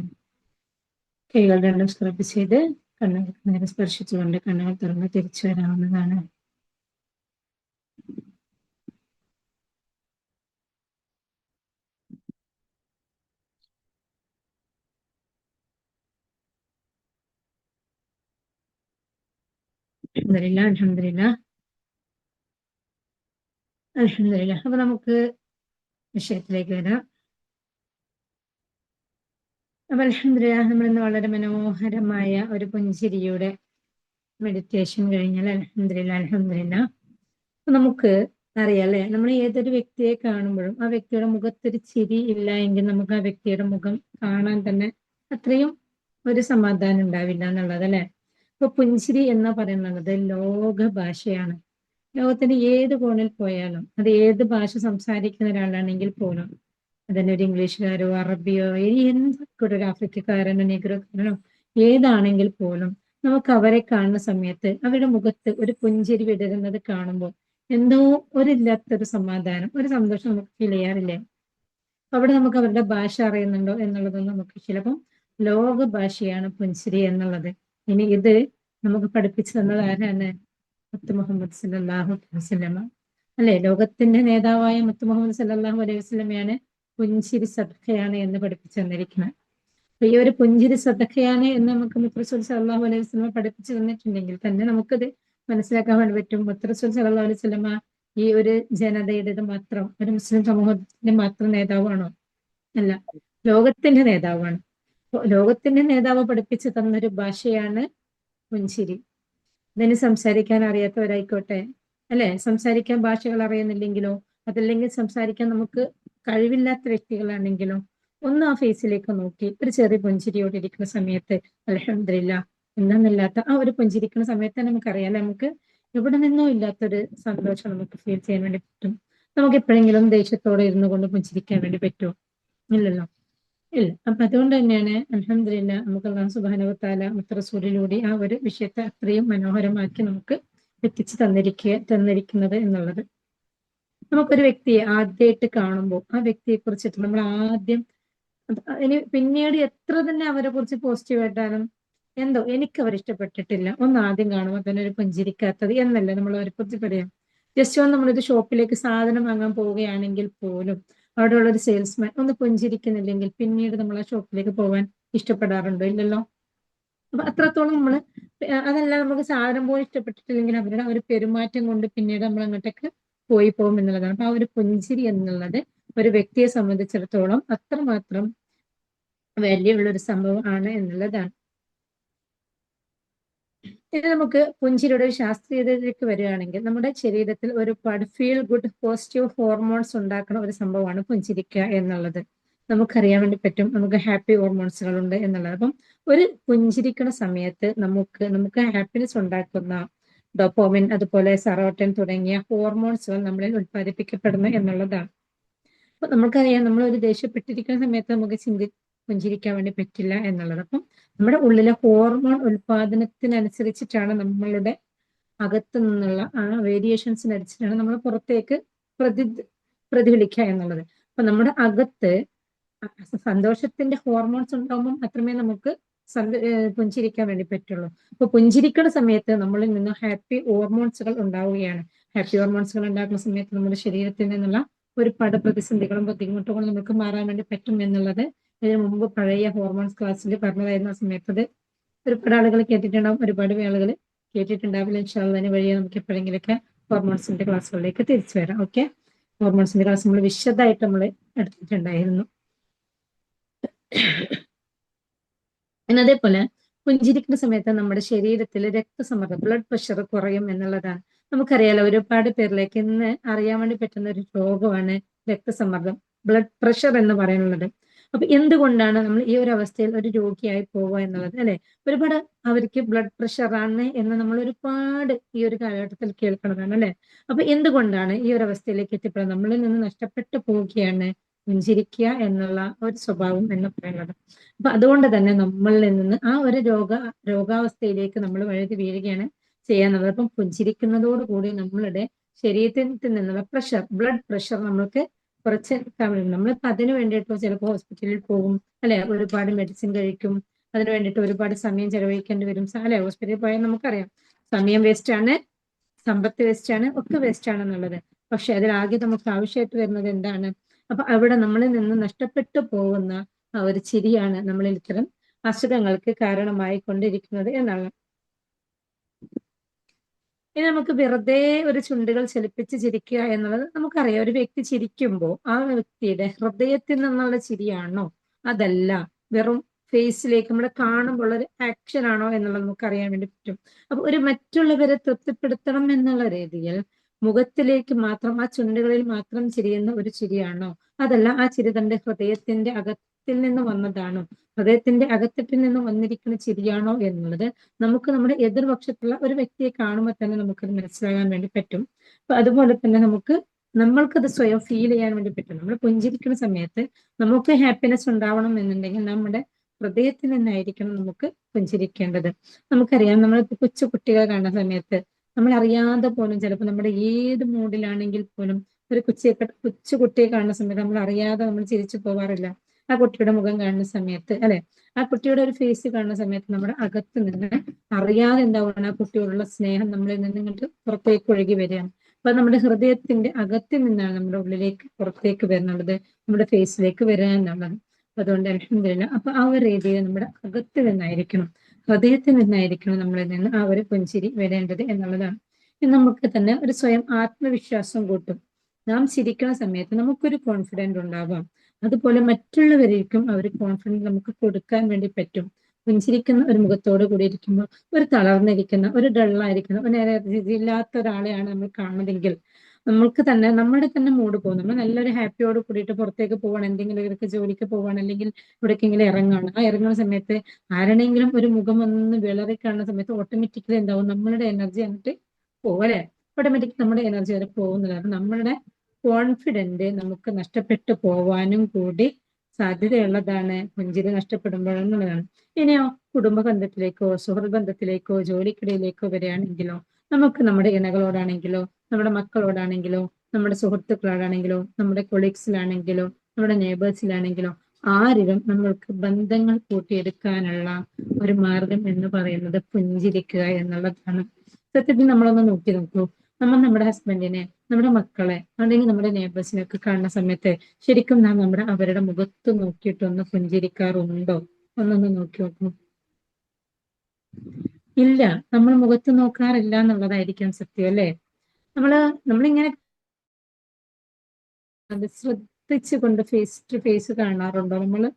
കൈകൾ രണ്ടും സ്ക്രബ് ചെയ്ത് കണ്ണുകൾ നേരെ സ്പർശിച്ചുകൊണ്ട് കണ്ണുകൾ തുറന്ന് തിരിച്ചു വരാവുന്നതാണ്. അൽഹംദുലില്ലാ, അൽഹംദുലില്ലാ, അൽഹംദുലില്ലാ. അപ്പൊ നമുക്ക് വിഷയത്തിലേക്ക് വരാം. അപ്പൊ അൽഹംദുലില്ലാ, നമ്മളിന്ന് വളരെ മനോഹരമായ ഒരു പുഞ്ചിരിയുടെ മെഡിറ്റേഷൻ കഴിഞ്ഞാൽ അൽഹംദുലില്ലാ, അൽഹംദുലില്ലാ. അപ്പൊ നമുക്ക് അറിയാം അല്ലെ, നമ്മൾ ഏതൊരു വ്യക്തിയെ കാണുമ്പോഴും ആ വ്യക്തിയുടെ മുഖത്തൊരു ചിരി ഇല്ല എങ്കിൽ നമുക്ക് ആ വ്യക്തിയുടെ മുഖം കാണാൻ തന്നെ അത്രയും ഒരു സമാധാനം ഉണ്ടാവില്ല എന്നുള്ളത് അല്ലെ. അപ്പൊ പുഞ്ചിരി എന്ന് പറയുന്നത് ലോക ഭാഷയാണ്. ലോകത്തിന്റെ ഏത് കോണിൽ പോയാലും, അത് ഏത് ഭാഷ സംസാരിക്കുന്ന ഒരാളാണെങ്കിൽ പോലും, അതന്നെ ഒരു ഇംഗ്ലീഷുകാരോ അറബിയോ എന്തൊക്കെ ഒരു ആഫ്രിക്കക്കാരനോ നെഗ്രോക്കാരനോ ഏതാണെങ്കിൽ പോലും നമുക്ക് അവരെ കാണുന്ന സമയത്ത് അവരുടെ മുഖത്ത് ഒരു പുഞ്ചിരി വിടരുന്നത് കാണുമ്പോൾ എന്തോ ഒരില്ലാത്തൊരു സമാധാനം, ഒരു സന്തോഷം നമുക്ക് ഫീൽ ചെയ്യാറില്ലേ? അവിടെ നമുക്ക് അവരുടെ ഭാഷ അറിയുന്നുണ്ടോ എന്നുള്ളതൊന്നും നമുക്ക് ചിലപ്പം ലോക ഭാഷയാണ് പുഞ്ചിരി എന്നുള്ളത്. ഇനി ഇത് നമുക്ക് പഠിപ്പിച്ചു തന്നത് ആരാണ്? മുത്ത് മുഹമ്മദ് സല്ലല്ലാഹു അലൈഹി വസല്ലമ അല്ലെ. ലോകത്തിന്റെ നേതാവായ മുത്ത് മുഹമ്മദ് സല്ലല്ലാഹു അലൈഹി വസല്ലമയാണ് പുഞ്ചിരി സദഖയാണ് എന്ന് പഠിപ്പിച്ചു തന്നിരിക്കുന്നത്. അപ്പൊ ഈ ഒരു പുഞ്ചിരി സദഖയാണ് എന്ന് നമുക്ക് മുത്ത് റസൂൽ സല്ലല്ലാഹു അലൈഹി വസല്ലമ പഠിപ്പിച്ചു തന്നിട്ടുണ്ടെങ്കിൽ തന്നെ നമുക്കത് മനസ്സിലാക്കാൻ വേണ്ടി പറ്റും. മുത്ത് റസൂൽ സല്ലല്ലാഹു അലൈഹി വസല്ലമ ഈ ഒരു ജനതയുടേത് മാത്രം, ഒരു മുസ്ലിം സമൂഹത്തിന്റെ മാത്രം നേതാവാണോ? അല്ല, ലോകത്തിന്റെ നേതാവാണ്. അപ്പൊ ലോകത്തിന്റെ നേതാവ് പഠിപ്പിച്ചു തന്നൊരു ഭാഷയാണ് പുഞ്ചിരി. ഇതിന് സംസാരിക്കാൻ അറിയാത്തവരായിക്കോട്ടെ, അല്ലെ, സംസാരിക്കാൻ ഭാഷകൾ അറിയുന്നില്ലെങ്കിലോ, അതല്ലെങ്കിൽ സംസാരിക്കാൻ നമുക്ക് കഴിവില്ലാത്ത വ്യക്തികളാണെങ്കിലോ, ഒന്ന് ആ ഫേസിലേക്ക് നോക്കി ഒരു ചെറിയ പുഞ്ചിരിയോടെ ഇരിക്കുന്ന സമയത്ത് അൽഹംദുലില്ലാ എന്നല്ലാത്ത ആ ഒരു പുഞ്ചിരിക്കുന്ന സമയത്ത് നമുക്കറിയാം, നമുക്ക് എവിടെ നിന്നോ ഇല്ലാത്തൊരു സന്തോഷം നമുക്ക് ഫീൽ ചെയ്യാൻ വേണ്ടി പറ്റും. നമുക്ക് എപ്പോഴെങ്കിലും ദേഷ്യത്തോടെ ഇരുന്നു കൊണ്ട് പുഞ്ചിരിക്കാൻ വേണ്ടി പറ്റുമോ? ഇല്ലല്ലോ, ഇല്ല. അപ്പൊ അതുകൊണ്ട് തന്നെയാണ് അൽഹംദുലില്ലാ നമുക്ക് അല്ലാഹു സുബ്ഹാനഹു വ തആല റസൂലിലൂടെ ആ ഒരു വിഷയത്തെ അത്രയും മനോഹരമാക്കി നമുക്ക് എത്തിച്ചു തന്നിരിക്കുന്നത് എന്നുള്ളത്. നമുക്കൊരു വ്യക്തിയെ ആദ്യമായിട്ട് കാണുമ്പോൾ ആ വ്യക്തിയെ കുറിച്ചിട്ട് നമ്മൾ ആദ്യം ഇനി പിന്നീട് എത്ര തന്നെ അവരെ കുറിച്ച് പോസിറ്റീവ് ആയിട്ടാലും എന്തോ എനിക്ക് അവർ ഇഷ്ടപ്പെട്ടിട്ടില്ല, ഒന്ന് ആദ്യം കാണുമ്പോൾ തന്നെ ഒരു പുഞ്ചിരിക്കാത്തത് എന്നല്ല നമ്മൾ അവരെ കുറിച്ച് പറയാം. ജസ്റ്റ് ഒന്ന് നമ്മളൊരു ഷോപ്പിലേക്ക് സാധനം വാങ്ങാൻ പോവുകയാണെങ്കിൽ പോലും അവിടെയുള്ള ഒരു സെയിൽസ്മാൻ ഒന്ന് പുഞ്ചിരിക്കുന്നില്ലെങ്കിൽ പിന്നീട് നമ്മൾ ആ ഷോപ്പിലേക്ക് പോകാൻ ഇഷ്ടപ്പെടാറുണ്ടോ? ഇല്ലല്ലോ. അപ്പൊ അത്രത്തോളം നമ്മള് അതല്ല, നമുക്ക് സാധനം പോലും ഇഷ്ടപ്പെട്ടിട്ടില്ലെങ്കിൽ അവരുടെ ആ ഒരു പെരുമാറ്റം കൊണ്ട് പിന്നീട് നമ്മൾ അങ്ങോട്ടേക്ക് പോയി പോകും എന്നുള്ളതാണ്. അപ്പൊ ആ ഒരു പുഞ്ചിരി എന്നുള്ളത് ഒരു വ്യക്തിയെ സംബന്ധിച്ചിടത്തോളം അത്രമാത്രം വാല്യൂ ഉള്ള ഒരു സംഭവം ആണ് എന്നുള്ളതാണ്. ഇനി നമുക്ക് പുഞ്ചിരിയുടെ ഒരു ശാസ്ത്രീയതയിലേക്ക് വരികയാണെങ്കിൽ നമ്മുടെ ശരീരത്തിൽ ഒരുപാട് ഫീൽ ഗുഡ് പോസിറ്റീവ് ഹോർമോൺസ് ഉണ്ടാക്കുന്ന ഒരു സംഭവമാണ് പുഞ്ചിരിക്കുക എന്നുള്ളത്. നമുക്കറിയാൻ വേണ്ടി പറ്റും, നമുക്ക് ഹാപ്പി ഹോർമോൺസുകൾ ഉണ്ട് എന്നുള്ളത്. അപ്പം ഒരു പുഞ്ചിരിക്കുന്ന സമയത്ത് നമുക്ക് ഹാപ്പിനെസ് ഉണ്ടാക്കുന്ന ഡോപാമിൻ, അതുപോലെ സെറോട്ടോണിൻ തുടങ്ങിയ ഹോർമോൺസുകൾ നമ്മളിൽ ഉത്പാദിപ്പിക്കപ്പെടുന്നു എന്നുള്ളതാണ്. അപ്പൊ നമുക്കറിയാം, നമ്മൾ ഒരു ദേഷ്യപ്പെട്ടിരിക്കുന്ന സമയത്ത് നമുക്ക് പുഞ്ചിരിക്കാൻ വേണ്ടി പറ്റില്ല എന്നുള്ളത്. അപ്പം നമ്മുടെ ഉള്ളിലെ ഹോർമോൺ ഉൽപാദനത്തിനനുസരിച്ചിട്ടാണ് നമ്മളുടെ അകത്ത് നിന്നുള്ള ആ വേരിയേഷൻസിനനുസരിച്ചിട്ടാണ് നമ്മൾ പുറത്തേക്ക് പ്രതിഫലിക്കുക എന്നുള്ളത്. അപ്പൊ നമ്മുടെ അകത്ത് സന്തോഷത്തിന്റെ ഹോർമോൺസ് ഉണ്ടാകുമ്പോൾ മാത്രമേ നമുക്ക് പുഞ്ചിരിക്കാൻ വേണ്ടി പറ്റുള്ളൂ. അപ്പൊ പുഞ്ചിരിക്കുന്ന സമയത്ത് നമ്മളിൽ നിന്ന് ഹാപ്പി ഹോർമോൺസുകൾ ഉണ്ടാവുകയാണ്. ഹാപ്പി ഹോർമോൺസുകൾ ഉണ്ടാക്കുന്ന സമയത്ത് നമ്മുടെ ശരീരത്തിൽ നിന്നുള്ള ഒരുപാട് പ്രതിസന്ധികളും ബുദ്ധിമുട്ടുകളും നമുക്ക് മാറാൻ വേണ്ടി പറ്റും എന്നുള്ളത് ഇതിനു മുമ്പ് പഴയ ഹോർമോൺസ് ക്ലാസ്സിൽ പറഞ്ഞതായിരുന്ന സമയത്ത് അത് ഒരുപാട് ആളുകൾ കേട്ടിട്ടുണ്ടാവും, ഒരുപാട് ആളുകൾ കേട്ടിട്ടുണ്ടാവില്ല. ഇൻഷാ അല്ലാഹ് അതിന് വഴിയെ നമുക്ക് എപ്പോഴെങ്കിലൊക്കെ ഹോർമോൺസിന്റെ ക്ലാസ്സുകളിലേക്ക് തിരിച്ചു വരാം. ഓക്കെ, ഹോർമോൺസിന്റെ ക്ലാസ് നമ്മൾ വിശദമായിട്ട് നമ്മൾ എടുത്തിട്ടുണ്ടായിരുന്നു. പിന്നെ അതേപോലെ പുഞ്ചിരിക്കുന്ന സമയത്ത് നമ്മുടെ ശരീരത്തിൽ രക്തസമ്മർദ്ദം, ബ്ലഡ് പ്രഷർ കുറയും എന്നുള്ളതാണ്. നമുക്കറിയാലോ, ഒരുപാട് പേരിലേക്ക് ഇന്ന് അറിയാൻ വേണ്ടി പറ്റുന്ന ഒരു രോഗമാണ് രക്തസമ്മർദ്ദം, ബ്ലഡ് പ്രഷർ എന്ന് പറയുന്നത്. അപ്പൊ എന്തുകൊണ്ടാണ് നമ്മൾ ഈ ഒരു അവസ്ഥയിൽ ഒരു രോഗിയായി പോവുക എന്നുള്ളത്, അല്ലെ? ഒരുപാട് അവർക്ക് ബ്ലഡ് പ്രഷർ ആണ് എന്ന് നമ്മൾ ഒരുപാട് ഈ ഒരു കാലഘട്ടത്തിൽ കേൾക്കുന്നതാണ്, അല്ലെ? അപ്പൊ എന്തുകൊണ്ടാണ് ഈ ഒരു അവസ്ഥയിലേക്ക് എത്തിപ്പെടുന്നത്? നമ്മളിൽ നിന്ന് നഷ്ടപ്പെട്ടു പോവുകയാണ് പുഞ്ചിരിക്കുക എന്നുള്ള ഒരു സ്വഭാവം എന്ന് പറയുന്നത്. അപ്പൊ അതുകൊണ്ട് തന്നെ നമ്മളിൽ നിന്ന് ആ ഒരു രോഗാവസ്ഥയിലേക്ക് നമ്മൾ വഴുതി വീഴുകയാണ് ചെയ്യാന്നുള്ളത്. അപ്പം പുഞ്ചിരിക്കുന്നതോടുകൂടി നമ്മളുടെ ശരീരത്തിൽ നിന്നുള്ള പ്രഷർ, ബ്ലഡ് പ്രഷർ നമ്മൾക്ക് കുറച്ച് നമ്മളിപ്പോ അതിന് വേണ്ടിയിട്ട് ചിലപ്പോൾ ഹോസ്പിറ്റലിൽ പോകും, അല്ലെ? ഒരുപാട് മെഡിസിൻ കഴിക്കും, അതിന് വേണ്ടിയിട്ട് ഒരുപാട് സമയം ചെലവഴിക്കേണ്ടി വരും, അല്ലെ? ഹോസ്പിറ്റലിൽ പോയാൽ നമുക്കറിയാം സമയം വേസ്റ്റ് ആണ്, സമ്പത്ത് വേസ്റ്റ് ആണ്, ഒക്കെ വേസ്റ്റ് ആണെന്നുള്ളത്. പക്ഷെ അതിലാകെ നമുക്ക് ആവശ്യമായിട്ട് വരുന്നത് എന്താണ്? അപ്പൊ അവിടെ നമ്മളിൽ നിന്ന് നഷ്ടപ്പെട്ടു പോകുന്ന ആ ഒരു ചിരിയാണ് നമ്മളിൽ ഇത്തരം അസുഖങ്ങൾക്ക് കാരണമായി കൊണ്ടിരിക്കുന്നത് എന്നാണ്. ഇനി നമുക്ക് വെറുതെ ഒരു ചുണ്ടുകൾ ചലിപ്പിച്ച് ചിരിക്കുക എന്നുള്ളത് നമുക്കറിയാം. ഒരു വ്യക്തി ചിരിക്കുമ്പോൾ ആ വ്യക്തിയുടെ ഹൃദയത്തിൽ നിന്നുള്ള ചിരിയാണോ, അതല്ല വെറും ഫേസിലേക്ക് നമ്മൾ കാണുമ്പോൾ ഒരു ആക്ഷൻ ആണോ എന്നുള്ളത് നമുക്ക് അറിയാൻ വേണ്ടി പറ്റും. അപ്പൊ ഒരു മറ്റുള്ളവരെ തൃപ്തിപ്പെടുത്തണം എന്നുള്ള രീതിയിൽ മുഖത്തിലേക്ക് മാത്രം, ആ ചുണ്ടുകളിൽ മാത്രം ചിരിയുന്ന ഒരു ചിരിയാണോ, അതല്ല ആ ചിരി തന്റെ ഹൃദയത്തിന്റെ അകത്തിൽ നിന്ന് വന്നതാണോ, ഹൃദയത്തിന്റെ അകത്തട്ടിൽ നിന്ന് വന്നിരിക്കുന്ന ചിരിയാണോ എന്നുള്ളത് നമുക്ക് നമ്മുടെ എതിർപക്ഷത്തുള്ള ഒരു വ്യക്തിയെ കാണുമ്പോൾ തന്നെ നമുക്കത് മനസ്സിലാകാൻ വേണ്ടി പറ്റും. അപ്പൊ അതുപോലെ തന്നെ നമ്മൾക്കത് സ്വയം ഫീൽ ചെയ്യാൻ വേണ്ടി പറ്റും. നമ്മൾ പുഞ്ചിരിക്കുന്ന സമയത്ത് നമുക്ക് ഹാപ്പിനെസ് ഉണ്ടാവണം എന്നുണ്ടെങ്കിൽ നമ്മുടെ ഹൃദയത്തിൽ നിന്നായിരിക്കണം നമുക്ക് പുഞ്ചിരിക്കേണ്ടത്. നമുക്കറിയാം, നമ്മൾ കൊച്ചു കുട്ടികളെ കാണുന്ന സമയത്ത് നമ്മൾ അറിയാതെ പോലും ചിലപ്പോൾ നമ്മുടെ ഏത് മൂഡിലാണെങ്കിൽ പോലും ഒരു കൊച്ചു കുട്ടിയെ കാണുന്ന സമയത്ത് നമ്മൾ അറിയാതെ നമ്മൾ ചിരിച്ചു പോവാറില്ല. ആ കുട്ടിയുടെ മുഖം കാണുന്ന സമയത്ത്, അല്ലെ? ആ കുട്ടിയുടെ ഒരു ഫേസ് കാണുന്ന സമയത്ത് നമ്മുടെ അകത്ത് നിന്ന് അറിയാതെ എന്താവുകയാണ്, ആ കുട്ടിയോടുള്ള സ്നേഹം നമ്മളിൽ നിന്ന് ഇങ്ങോട്ട് പുറത്തേക്ക് ഒഴുകി വരികയാണ്. അപ്പൊ നമ്മുടെ ഹൃദയത്തിന്റെ അകത്തിൽ നിന്നാണ് നമ്മുടെ ഉള്ളിലേക്ക് പുറത്തേക്ക് വരുന്നുള്ളത്, നമ്മുടെ ഫേസിലേക്ക് വരിക എന്നുള്ളത്. അപ്പൊ അതുകൊണ്ട് അൽഹംദുലില്ലാഹ്, അപ്പൊ ആ ഒരു രീതിയിൽ നമ്മുടെ അകത്ത് നിന്നായിരിക്കണം, ഹൃദയത്തിൽ നിന്നായിരിക്കണം നമ്മളിൽ നിന്ന് ആ ഒരു പുഞ്ചിരി വരേണ്ടത് എന്നുള്ളതാണ്. ഇത് നമുക്ക് തന്നെ ഒരു സ്വയം ആത്മവിശ്വാസം കൂട്ടും. നാം ചിരിക്കുന്ന സമയത്ത് നമുക്കൊരു കോൺഫിഡന്റ് ഉണ്ടാവാം. അതുപോലെ മറ്റുള്ളവരിലേക്കും ആ ഒരു കോൺഫിഡൻസ് നമുക്ക് കൊടുക്കാൻ വേണ്ടി പറ്റും. പുഞ്ചിരിക്കുന്ന ഒരു മുഖത്തോട് കൂടി ഇരിക്കുമ്പോൾ ഒരു തളർന്നിരിക്കുന്ന, ഒരു ഡള്ളായിരിക്കുന്ന, ഒരു എനർജി ഇല്ലാത്ത ഒരാളെയാണ് നമ്മൾ കാണുന്നതെങ്കിൽ നമ്മൾക്ക് തന്നെ നമ്മുടെ തന്നെ മൂഡ് പോകും. നമ്മൾ നല്ലൊരു ഹാപ്പിയോട് കൂടിയിട്ട് പുറത്തേക്ക് പോവാണ്, എന്തെങ്കിലും ജോലിക്ക് പോവാണ്, അല്ലെങ്കിൽ എവിടേക്കെങ്കിലും ഇറങ്ങാണ്. ആ ഇറങ്ങുന്ന സമയത്ത് ആരുടെയെങ്കിലും ഒരു മുഖം ഒന്ന് വിളറി കാണുന്ന സമയത്ത് ഓട്ടോമാറ്റിക്കലി എന്താവും, നമ്മളുടെ എനർജി അങ്ങോട്ട് പോകും അല്ലെ? ഓട്ടോമാറ്റിക് നമ്മുടെ എനർജി വരെ പോകുന്നതാണ്. നമ്മളുടെ കോൺഫിഡന്റ് നമുക്ക് നഷ്ടപ്പെട്ടു പോവാനും കൂടി സാധ്യതയുള്ളതാണ് പുഞ്ചിരി നഷ്ടപ്പെടുമ്പോഴെന്നുള്ളതാണ്. ഇനിയോ കുടുംബ ബന്ധത്തിലേക്കോ സുഹൃത്ത് ബന്ധത്തിലേക്കോ ജോലിക്കിടയിലേക്കോ വരികയാണെങ്കിലോ നമുക്ക് നമ്മുടെ ഇണകളോടാണെങ്കിലോ നമ്മുടെ മക്കളോടാണെങ്കിലോ നമ്മുടെ സുഹൃത്തുക്കളോടാണെങ്കിലോ നമ്മുടെ കൊളീഗ്സിലാണെങ്കിലോ നമ്മുടെ നെയ്ബേഴ്സിലാണെങ്കിലോ ആരിലും നമ്മൾക്ക് ബന്ധങ്ങൾ കൂട്ടിയെടുക്കാനുള്ള ഒരു മാർഗം എന്ന് പറയുന്നത് പുഞ്ചിരിക്കുക എന്നുള്ളതാണ്. സത്യത്തിൽ നമ്മളൊന്ന് നോക്കി നോക്കൂ. നമ്മൾ നമ്മുടെ ഹസ്ബൻഡിനെ, നമ്മുടെ മക്കളെ അല്ലെങ്കിൽ നമ്മുടെ നെയ്ബേഴ്സിനെ ഒക്കെ കാണുന്ന സമയത്ത് ശരിക്കും നാം അവരുടെ മുഖത്ത് നോക്കിയിട്ടൊന്ന് പുഞ്ചിരിക്കാറുണ്ടോ? ഒന്നൊന്ന് നോക്കി നോക്കൂ. ഇല്ല, നമ്മൾ മുഖത്ത് നോക്കാറില്ല എന്നുള്ളതായിരിക്കും സത്യം അല്ലേ? നമ്മളിങ്ങനെ അത് ശ്രദ്ധിച്ചുകൊണ്ട് ഫേസ് ടു ഫേസ് കാണാറുണ്ടോ നമ്മള്?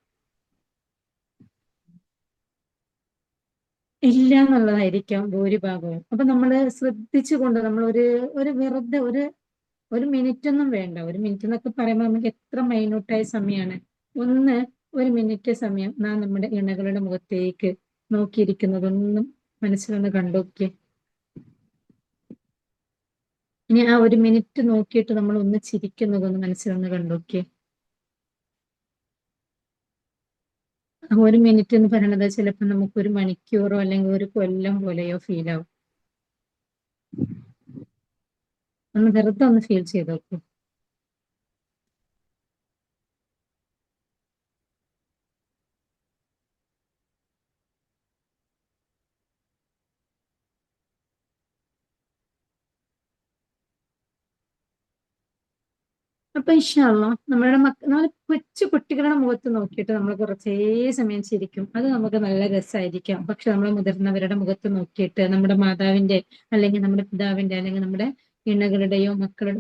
ഇല്ല എന്നുള്ളതായിരിക്കാം ഭൂരിഭാഗവും. അപ്പൊ നമ്മള് ശ്രദ്ധിച്ചുകൊണ്ട് നമ്മൾ ഒരു വെറുതെ ഒരു മിനിറ്റ് ഒന്നും വേണ്ട. ഒരു മിനിറ്റ് എന്നൊക്കെ പറയുമ്പോൾ നമുക്ക് എത്ര മൈന്യൂട്ടായ സമയമാണ്. ഒരു മിനിറ്റ് സമയം നാം നമ്മുടെ ഇണകളുടെ മുഖത്തേക്ക് നോക്കിയിരിക്കുന്നതൊന്നും മനസ്സിലൊന്ന് കണ്ടോക്കിയേ. ഇനി ആ ഒരു മിനിറ്റ് നോക്കിയിട്ട് നമ്മൾ ഒന്ന് ചിരിക്കുന്നതൊന്ന് മനസ്സിലൊന്ന് കണ്ടോക്കിയേ. ആ ഒരു മിനിറ്റ് എന്ന് പറയുന്നത് ചിലപ്പോൾ നമുക്ക് ഒരു മണിക്കൂറോ അല്ലെങ്കിൽ ഒരു കൊല്ലം പോലെയോ ഫീൽ ആവും. ഒന്ന് വെറുതെ ഒന്ന് ഫീൽ ചെയ്ത് നോക്കൂ. അപ്പൊ ഇൻഷാ അള്ളാ നമ്മുടെ കൊച്ചു കുട്ടികളുടെ മുഖത്ത് നോക്കിയിട്ട് നമ്മൾ കുറച്ചേ സമയം ചിരിക്കും. അത് നമുക്ക് നല്ല രസമായിരിക്കാം. പക്ഷെ നമ്മൾ മുതിർന്നവരുടെ മുഖത്ത് നോക്കിയിട്ട് നമ്മുടെ മാതാവിന്റെ അല്ലെങ്കിൽ നമ്മുടെ പിതാവിന്റെ അല്ലെങ്കിൽ നമ്മുടെ ഇണകളുടെയോ